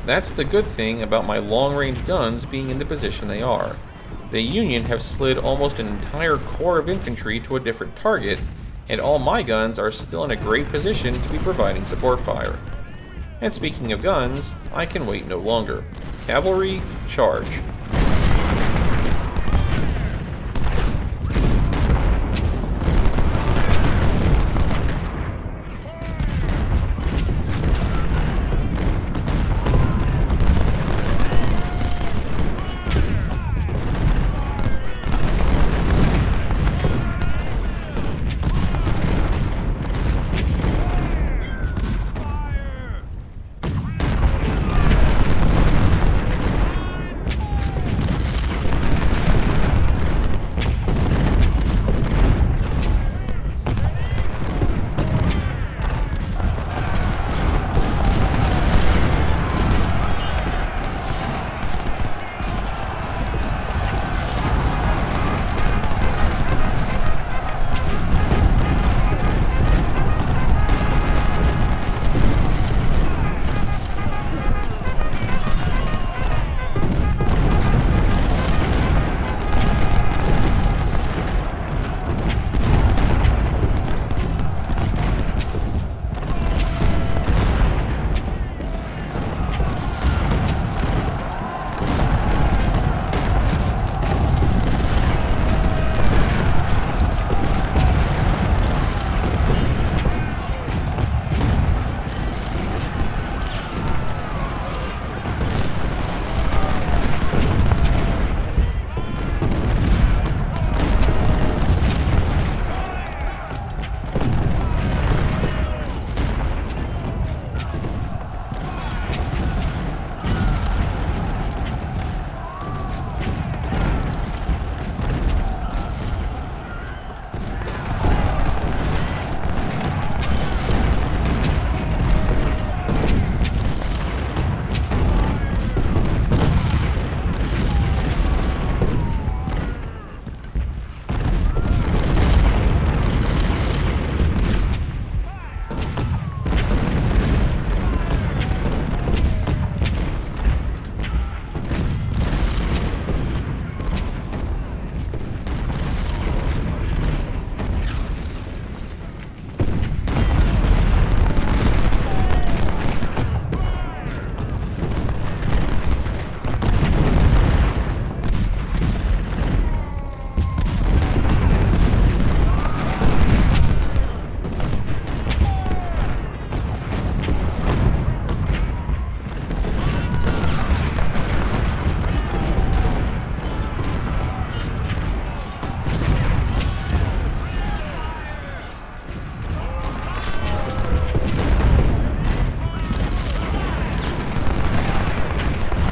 A: That's the good thing about my long-range guns being in the position they are. The Union have slid almost an entire corps of infantry to a different target, and all my guns are still in a great position to be providing support fire. And speaking of guns, I can wait no longer. Cavalry, charge.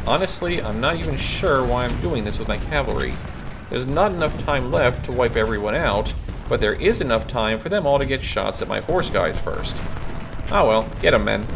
A: Honestly, I'm not even sure why I'm doing this with my cavalry. There's not enough time left to wipe everyone out, but there is enough time for them all to get shots at my horse guys first. Ah well, get 'em, men.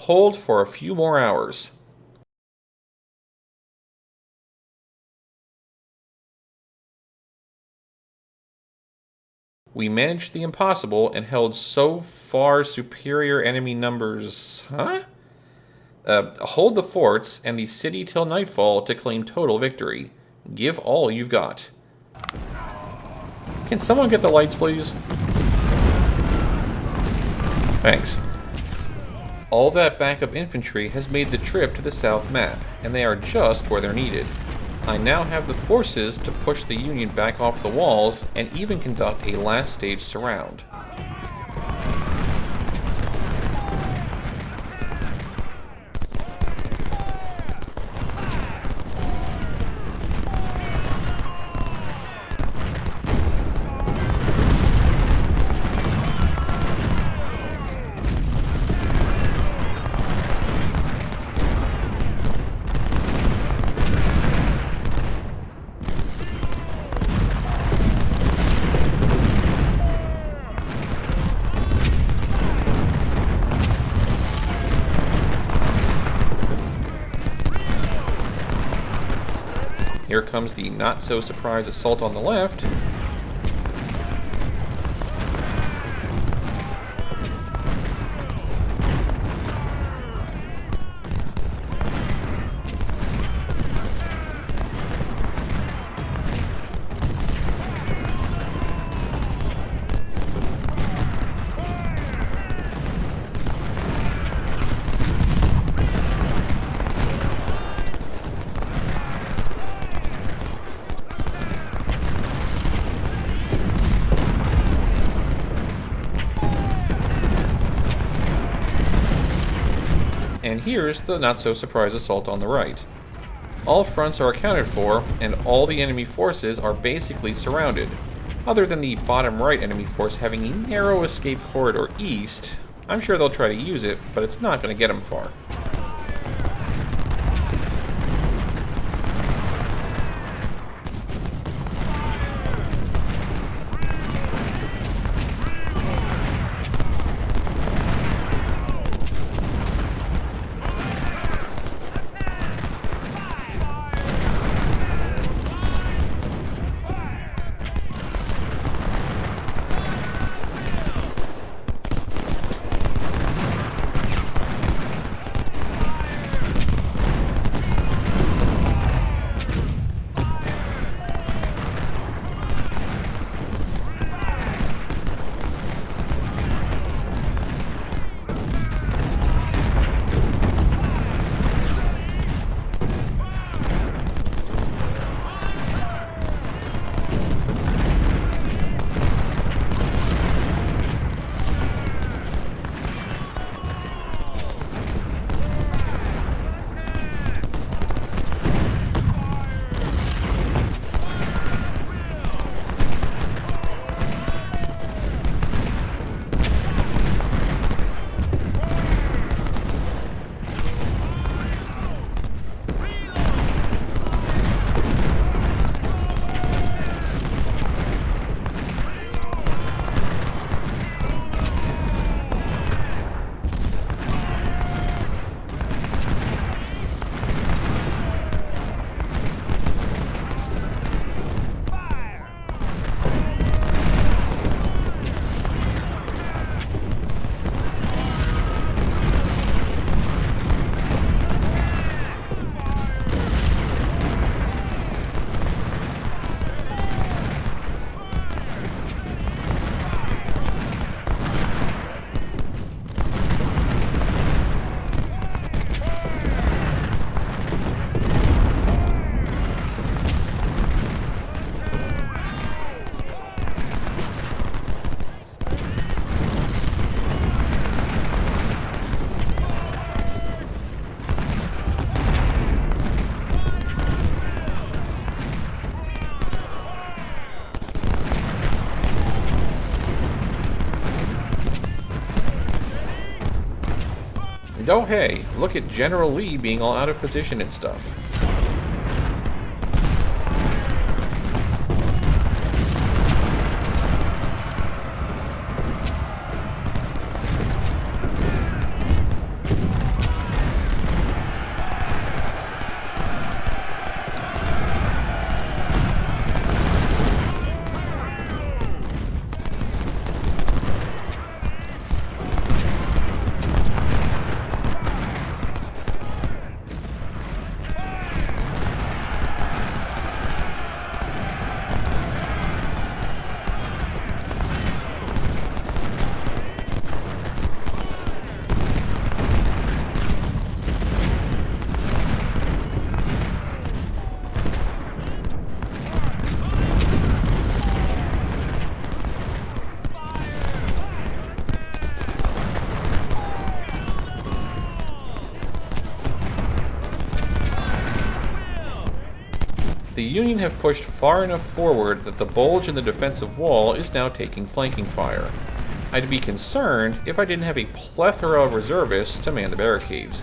A: Hold for a few more hours. We managed the impossible and held so far superior enemy numbers. Hold the forts and the city till nightfall to claim total victory. Give all you've got. Can someone get the lights, please? Thanks. All that backup infantry has made the trip to the south map, and they are just where they're needed. I now have the forces to push the Union back off the walls and even conduct a last stage surround. here comes the not-so-surprise assault on the left. And here's the not-so-surprise assault on the right. All fronts are accounted for, and all the enemy forces are basically surrounded. Other than the bottom right enemy force having a narrow escape corridor east, I'm sure they'll try to use it, but it's not going to get them far. And oh hey, look at General Lee being all out of position and stuff. The Union have pushed far enough forward that the bulge in the defensive wall is now taking flanking fire. I'd be concerned if I didn't have a plethora of reservists to man the barricades.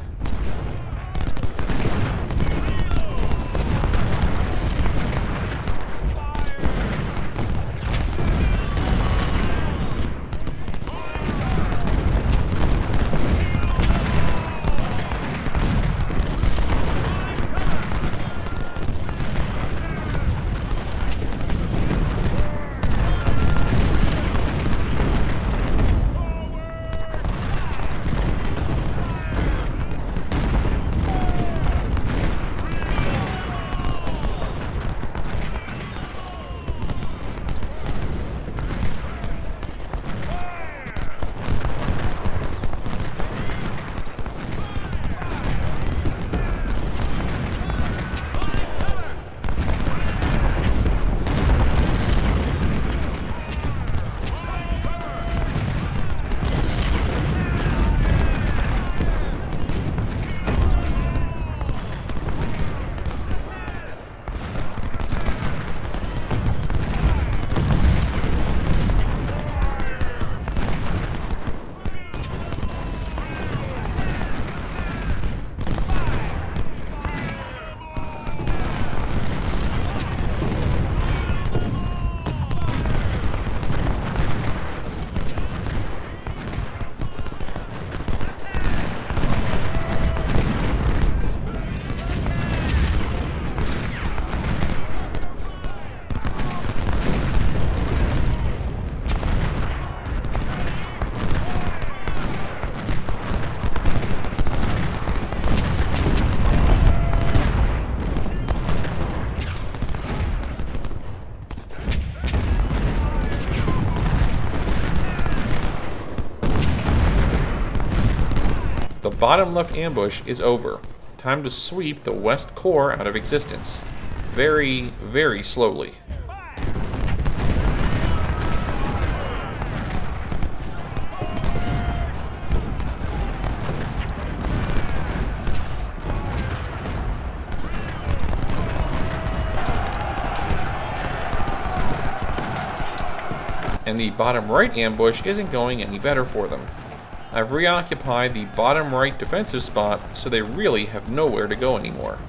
A: The bottom left ambush is over. Time to sweep the west core out of existence. Very, very slowly. And the bottom right ambush isn't going any better for them. I've reoccupied the bottom right defensive spot, so they really have nowhere to go anymore.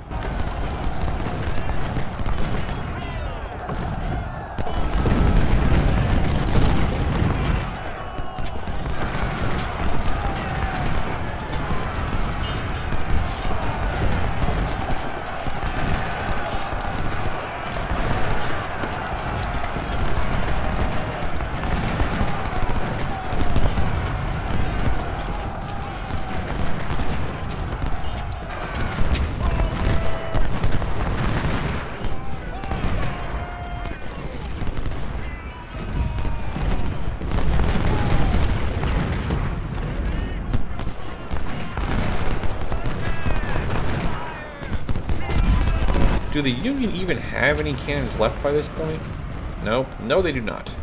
A: Do the Union even have any cannons left by this point? No, they do not.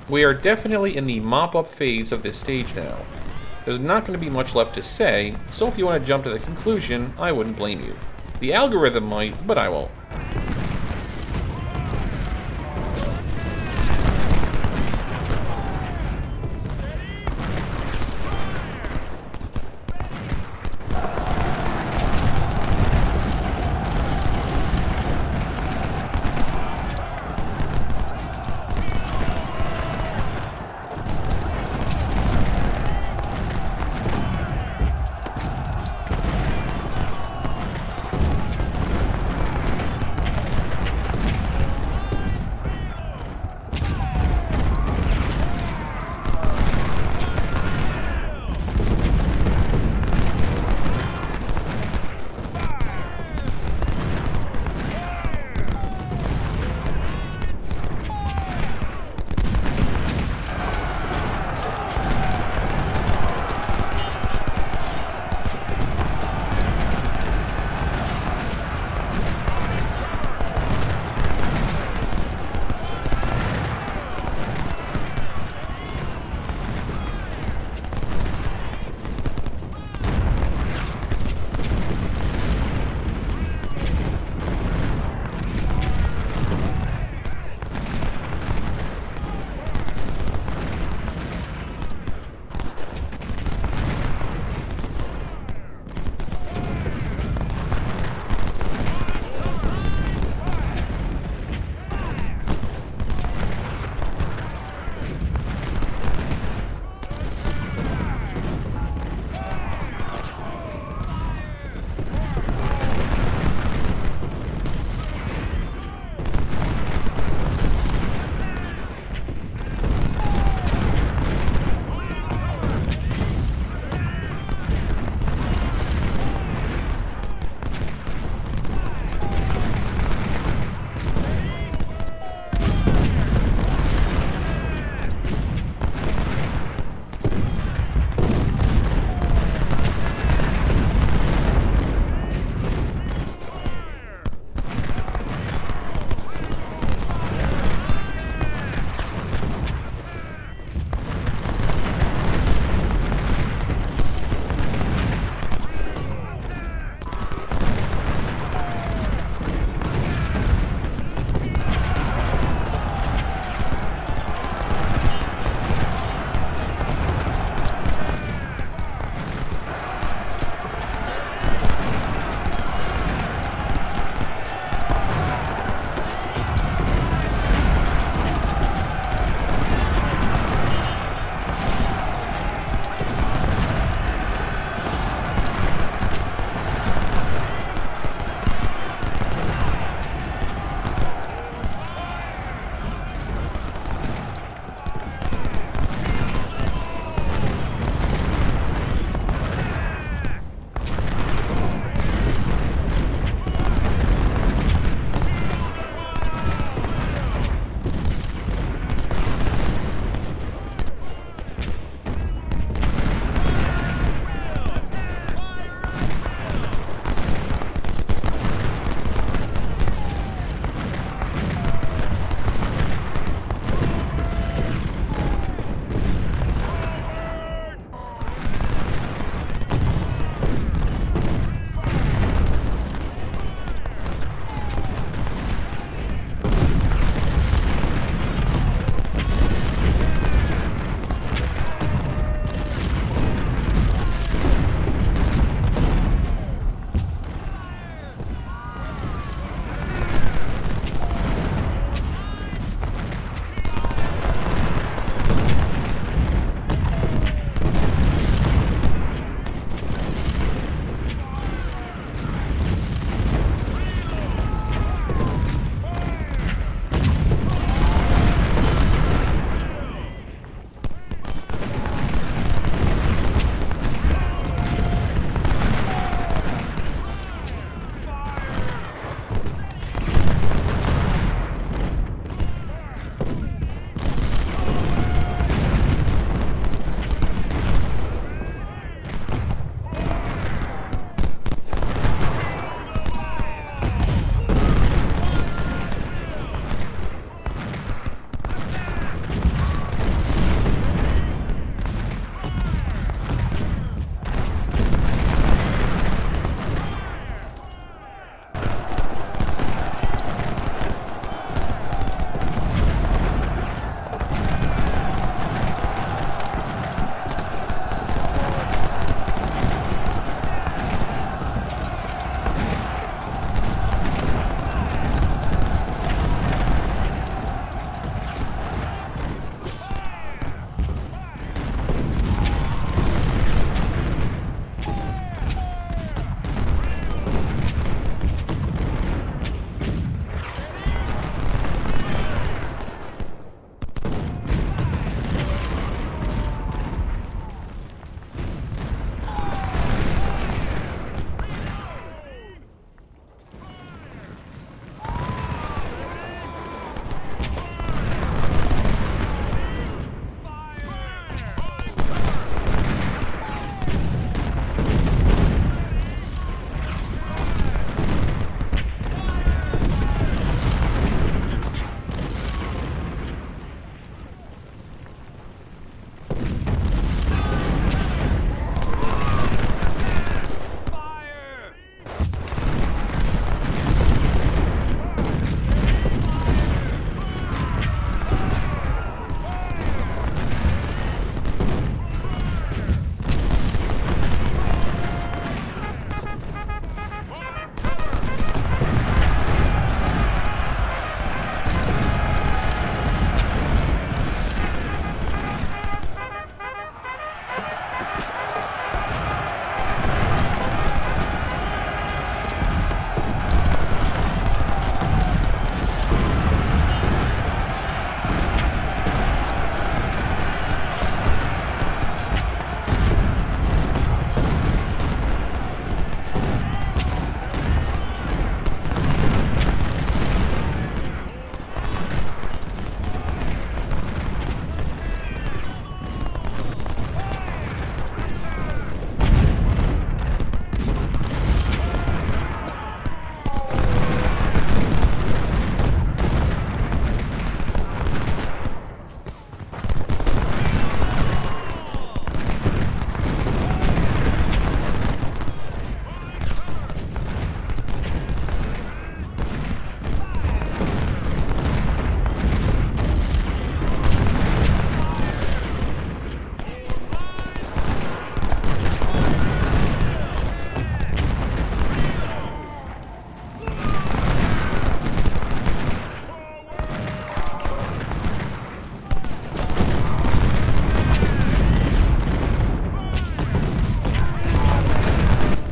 A: We are definitely in the mop-up phase of this stage now. There's not going to be much left to say, so if you want to jump to the conclusion, I wouldn't blame you. The algorithm might, but I won't.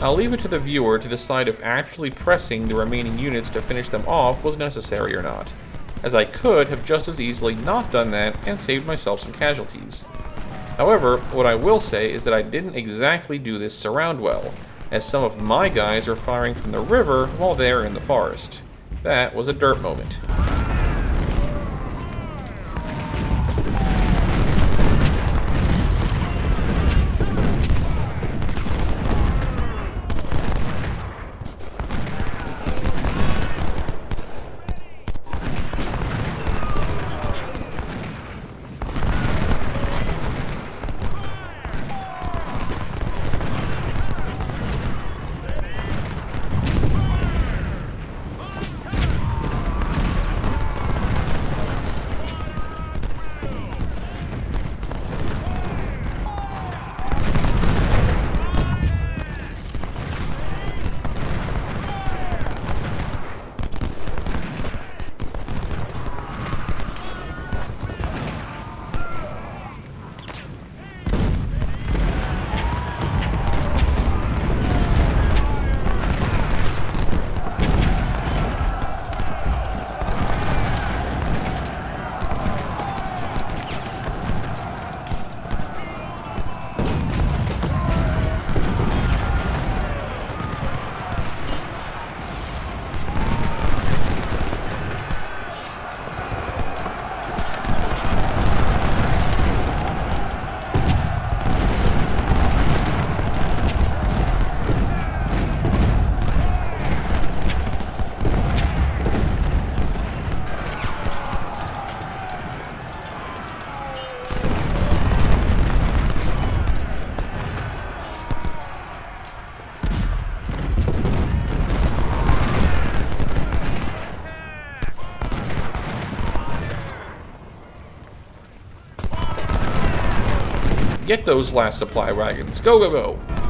A: I'll leave it to the viewer to decide if actually pressing the remaining units to finish them off was necessary or not, as I could have just as easily not done that and saved myself some casualties. However, what I will say is that I didn't exactly do this surround well, as some of my guys are firing from the river while they're in the forest. That was a dirt moment. Get those last supply wagons. Go, go, go!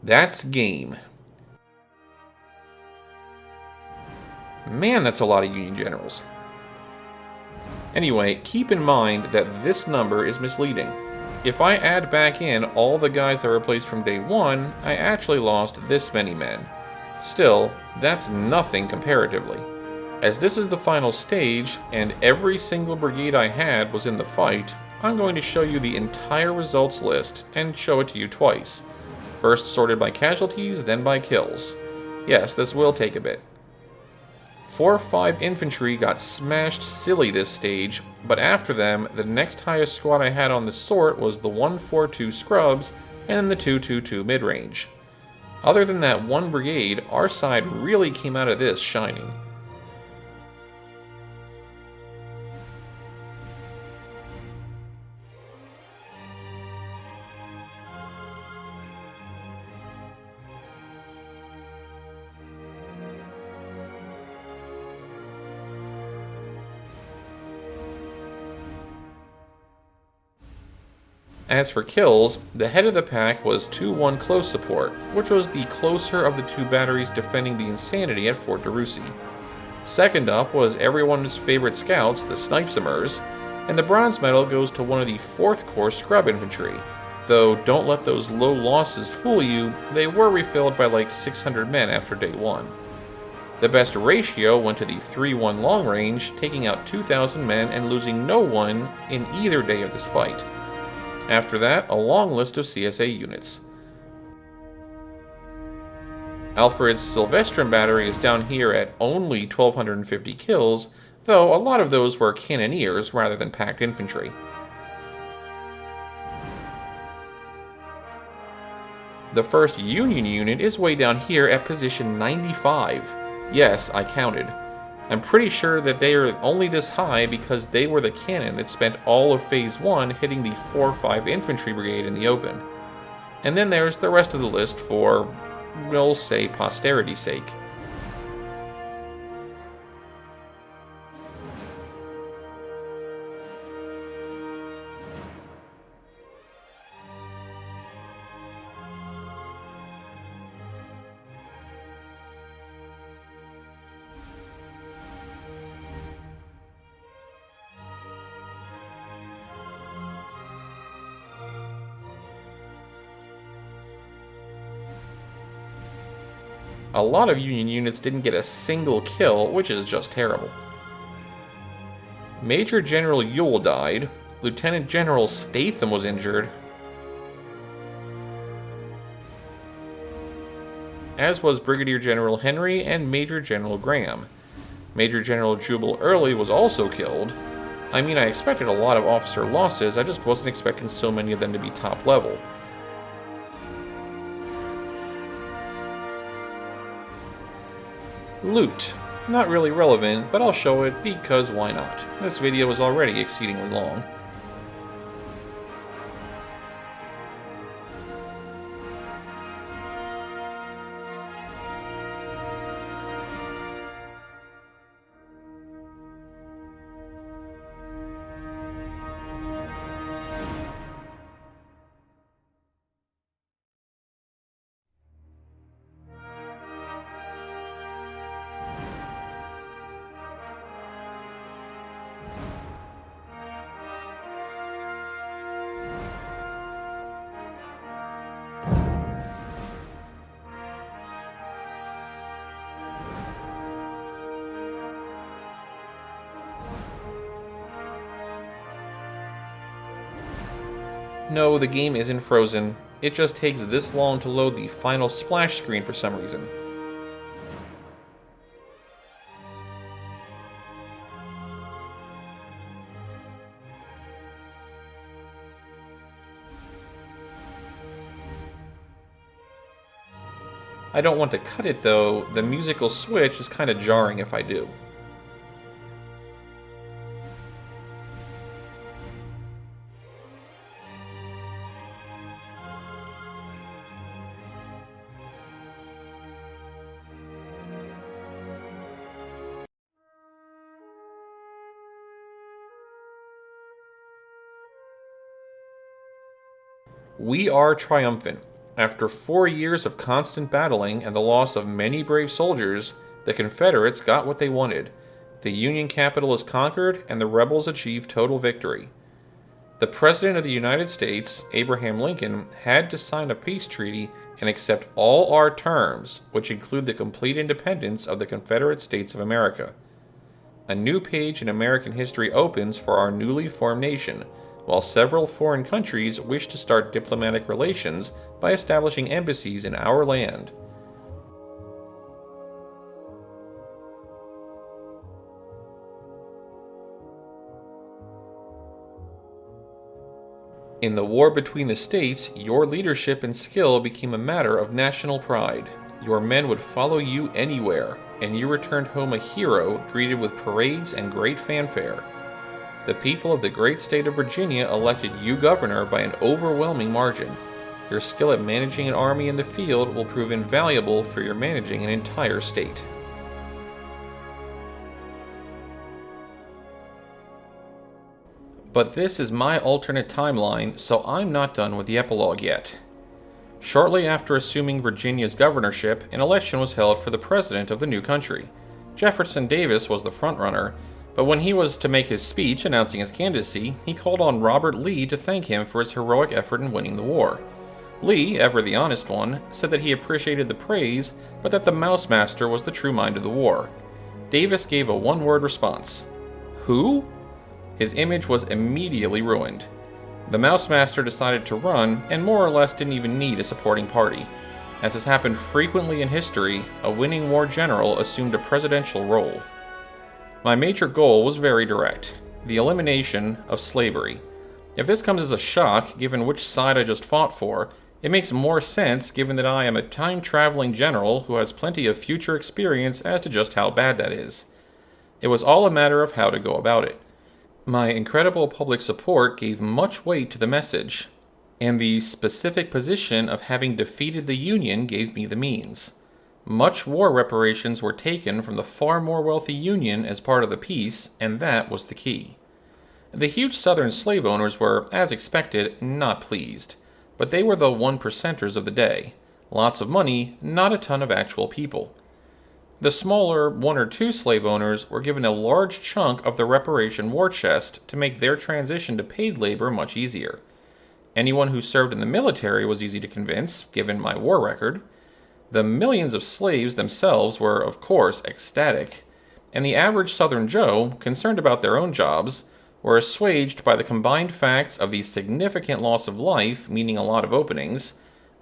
A: That's game. Man, that's a lot of Union generals. Anyway, keep in mind that this number is misleading. If I add back in all the guys I replaced from day 1, I actually lost this many men. Still, that's nothing comparatively. As this is the final stage, and every single brigade I had was in the fight, I'm going to show you the entire results list and show it to you twice. First sorted by casualties, then by kills. Yes, this will take a bit. 4-5 infantry got smashed silly this stage, but after them, the next highest squad I had on the sort was the 142 Scrubs and the 222 mid-range. Other than that one brigade, our side really came out of this shining. As for kills, the head of the pack was 2-1 close support, which was the closer of the two batteries defending the Insanity at Fort DeRussy. Second up was everyone's favorite scouts, the Snipesomers, and the bronze medal goes to one of the 4th Corps Scrub Infantry, though don't let those low losses fool you, they were refilled by like 600 men after day 1. The best ratio went to the 3-1 long range, taking out 2,000 men and losing no one in either day of this fight. After that, a long list of CSA units. Alfred's Sylvestrin battery is down here at only 1,250 kills, though a lot of those were cannoneers rather than packed infantry. The 1st Union unit is way down here at position 95. Yes, I counted. I'm pretty sure that they are only this high because they were the cannon that spent all of Phase 1 hitting the 4-5 Infantry Brigade in the open. And then there's the rest of the list for, we'll say, posterity's sake. A lot of Union units didn't get a single kill, which is just terrible. Major General Ewell died, Lieutenant General Statham was injured, as was Brigadier General Henry and Major General Graham. Major General Jubal Early was also killed. I mean, I expected a lot of officer losses, I just wasn't expecting so many of them to be top level. Loot. Not really relevant, but I'll show it because why not? This video is already exceedingly long. No, the game isn't frozen. It just takes this long to load the final splash screen for some reason. I don't want to cut it though, the musical switch is kinda jarring if I do. We are triumphant. After 4 years of constant battling and the loss of many brave soldiers, the Confederates got what they wanted. The Union capital is conquered and the rebels achieve total victory. The President of the United States, Abraham Lincoln, had to sign a peace treaty and accept all our terms, which include the complete independence of the Confederate States of America. A new page in American history opens for our newly formed nation, while several foreign countries wish to start diplomatic relations by establishing embassies in our land. In the war between the states, your leadership and skill became a matter of national pride. Your men would follow you anywhere, and you returned home a hero greeted with parades and great fanfare. The people of the great state of Virginia elected you governor by an overwhelming margin. Your skill at managing an army in the field will prove invaluable for your managing an entire state. But this is my alternate timeline, so I'm not done with the epilogue yet. Shortly after assuming Virginia's governorship, an election was held for the president of the new country. Jefferson Davis was the frontrunner, but when he was to make his speech announcing his candidacy, he called on Robert Lee to thank him for his heroic effort in winning the war. Lee, ever the honest one, said that he appreciated the praise, but that the Mouse Master was the true mind of the war. Davis gave a one-word response: "Who?" His image was immediately ruined. The Mouse Master decided to run, and more or less didn't even need a supporting party. As has happened frequently in history, a winning war general assumed a presidential role. My major goal was very direct: the elimination of slavery. If this comes as a shock, given which side I just fought for, it makes more sense given that I am a time-traveling general who has plenty of future experience as to just how bad that is. It was all a matter of how to go about it. My incredible public support gave much weight to the message, and the specific position of having defeated the Union gave me the means. Much war reparations were taken from the far more wealthy Union as part of the peace, and that was the key. The huge Southern slave owners were, as expected, not pleased, but they were the 1%ers of the day. Lots of money, not a ton of actual people. The smaller 1 or 2 slave owners were given a large chunk of the reparation war chest to make their transition to paid labor much easier. Anyone who served in the military was easy to convince, given my war record. The millions of slaves themselves were, of course, ecstatic, and the average Southern Joe, concerned about their own jobs, were assuaged by the combined facts of the significant loss of life, meaning a lot of openings,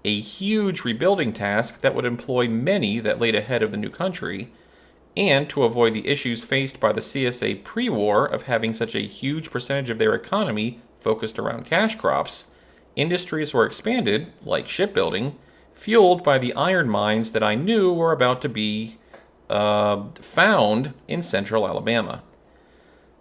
A: a huge rebuilding task that would employ many that laid ahead of the new country, and to avoid the issues faced by the CSA pre-war of having such a huge percentage of their economy focused around cash crops, industries were expanded, like shipbuilding, fueled by the iron mines that I knew were about to be found in central Alabama.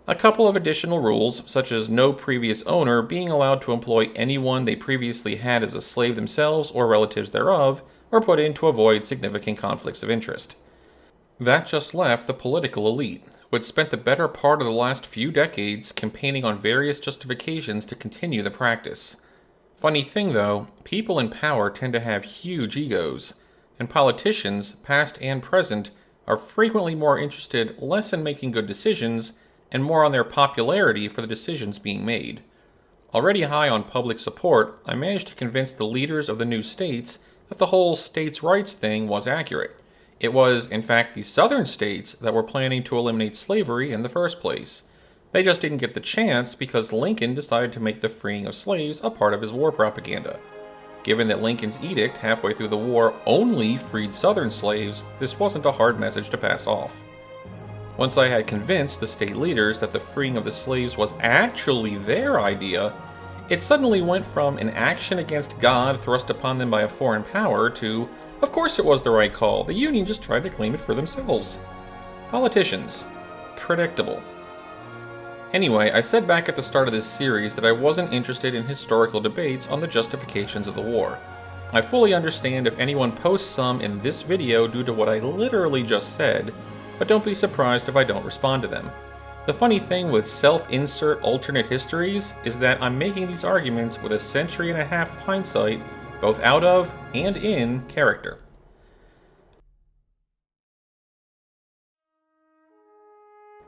A: A couple of additional rules, such as no previous owner being allowed to employ anyone they previously had as a slave themselves or relatives thereof, were put in to avoid significant conflicts of interest. That just left the political elite, who had spent the better part of the last few decades campaigning on various justifications to continue the practice. Funny thing though, people in power tend to have huge egos, and politicians, past and present, are frequently more interested less in making good decisions and more on their popularity for the decisions being made. Already high on public support, I managed to convince the leaders of the new states that the whole states' rights thing was accurate. It was, in fact, the southern states that were planning to eliminate slavery in the first place. They just didn't get the chance because Lincoln decided to make the freeing of slaves a part of his war propaganda. Given that Lincoln's edict halfway through the war only freed southern slaves, this wasn't a hard message to pass off. Once I had convinced the state leaders that the freeing of the slaves was actually their idea, it suddenly went from an action against God thrust upon them by a foreign power to, of course it was the right call, the Union just tried to claim it for themselves. Politicians. Predictable. Anyway, I said back at the start of this series that I wasn't interested in historical debates on the justifications of the war. I fully understand if anyone posts some in this video due to what I literally just said, but don't be surprised if I don't respond to them. The funny thing with self-insert alternate histories is that I'm making these arguments with a century and a half of hindsight, both out of and in character.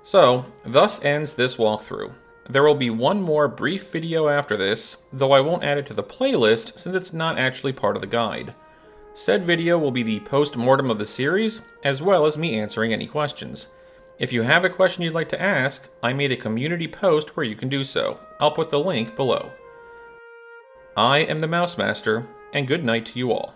A: So, thus ends this walkthrough. There will be one more brief video after this, though I won't add it to the playlist since it's not actually part of the guide. Said video will be the post-mortem of the series, as well as me answering any questions. If you have a question you'd like to ask, I made a community post where you can do so. I'll put the link below. I am the Mouse Master, and good night to you all.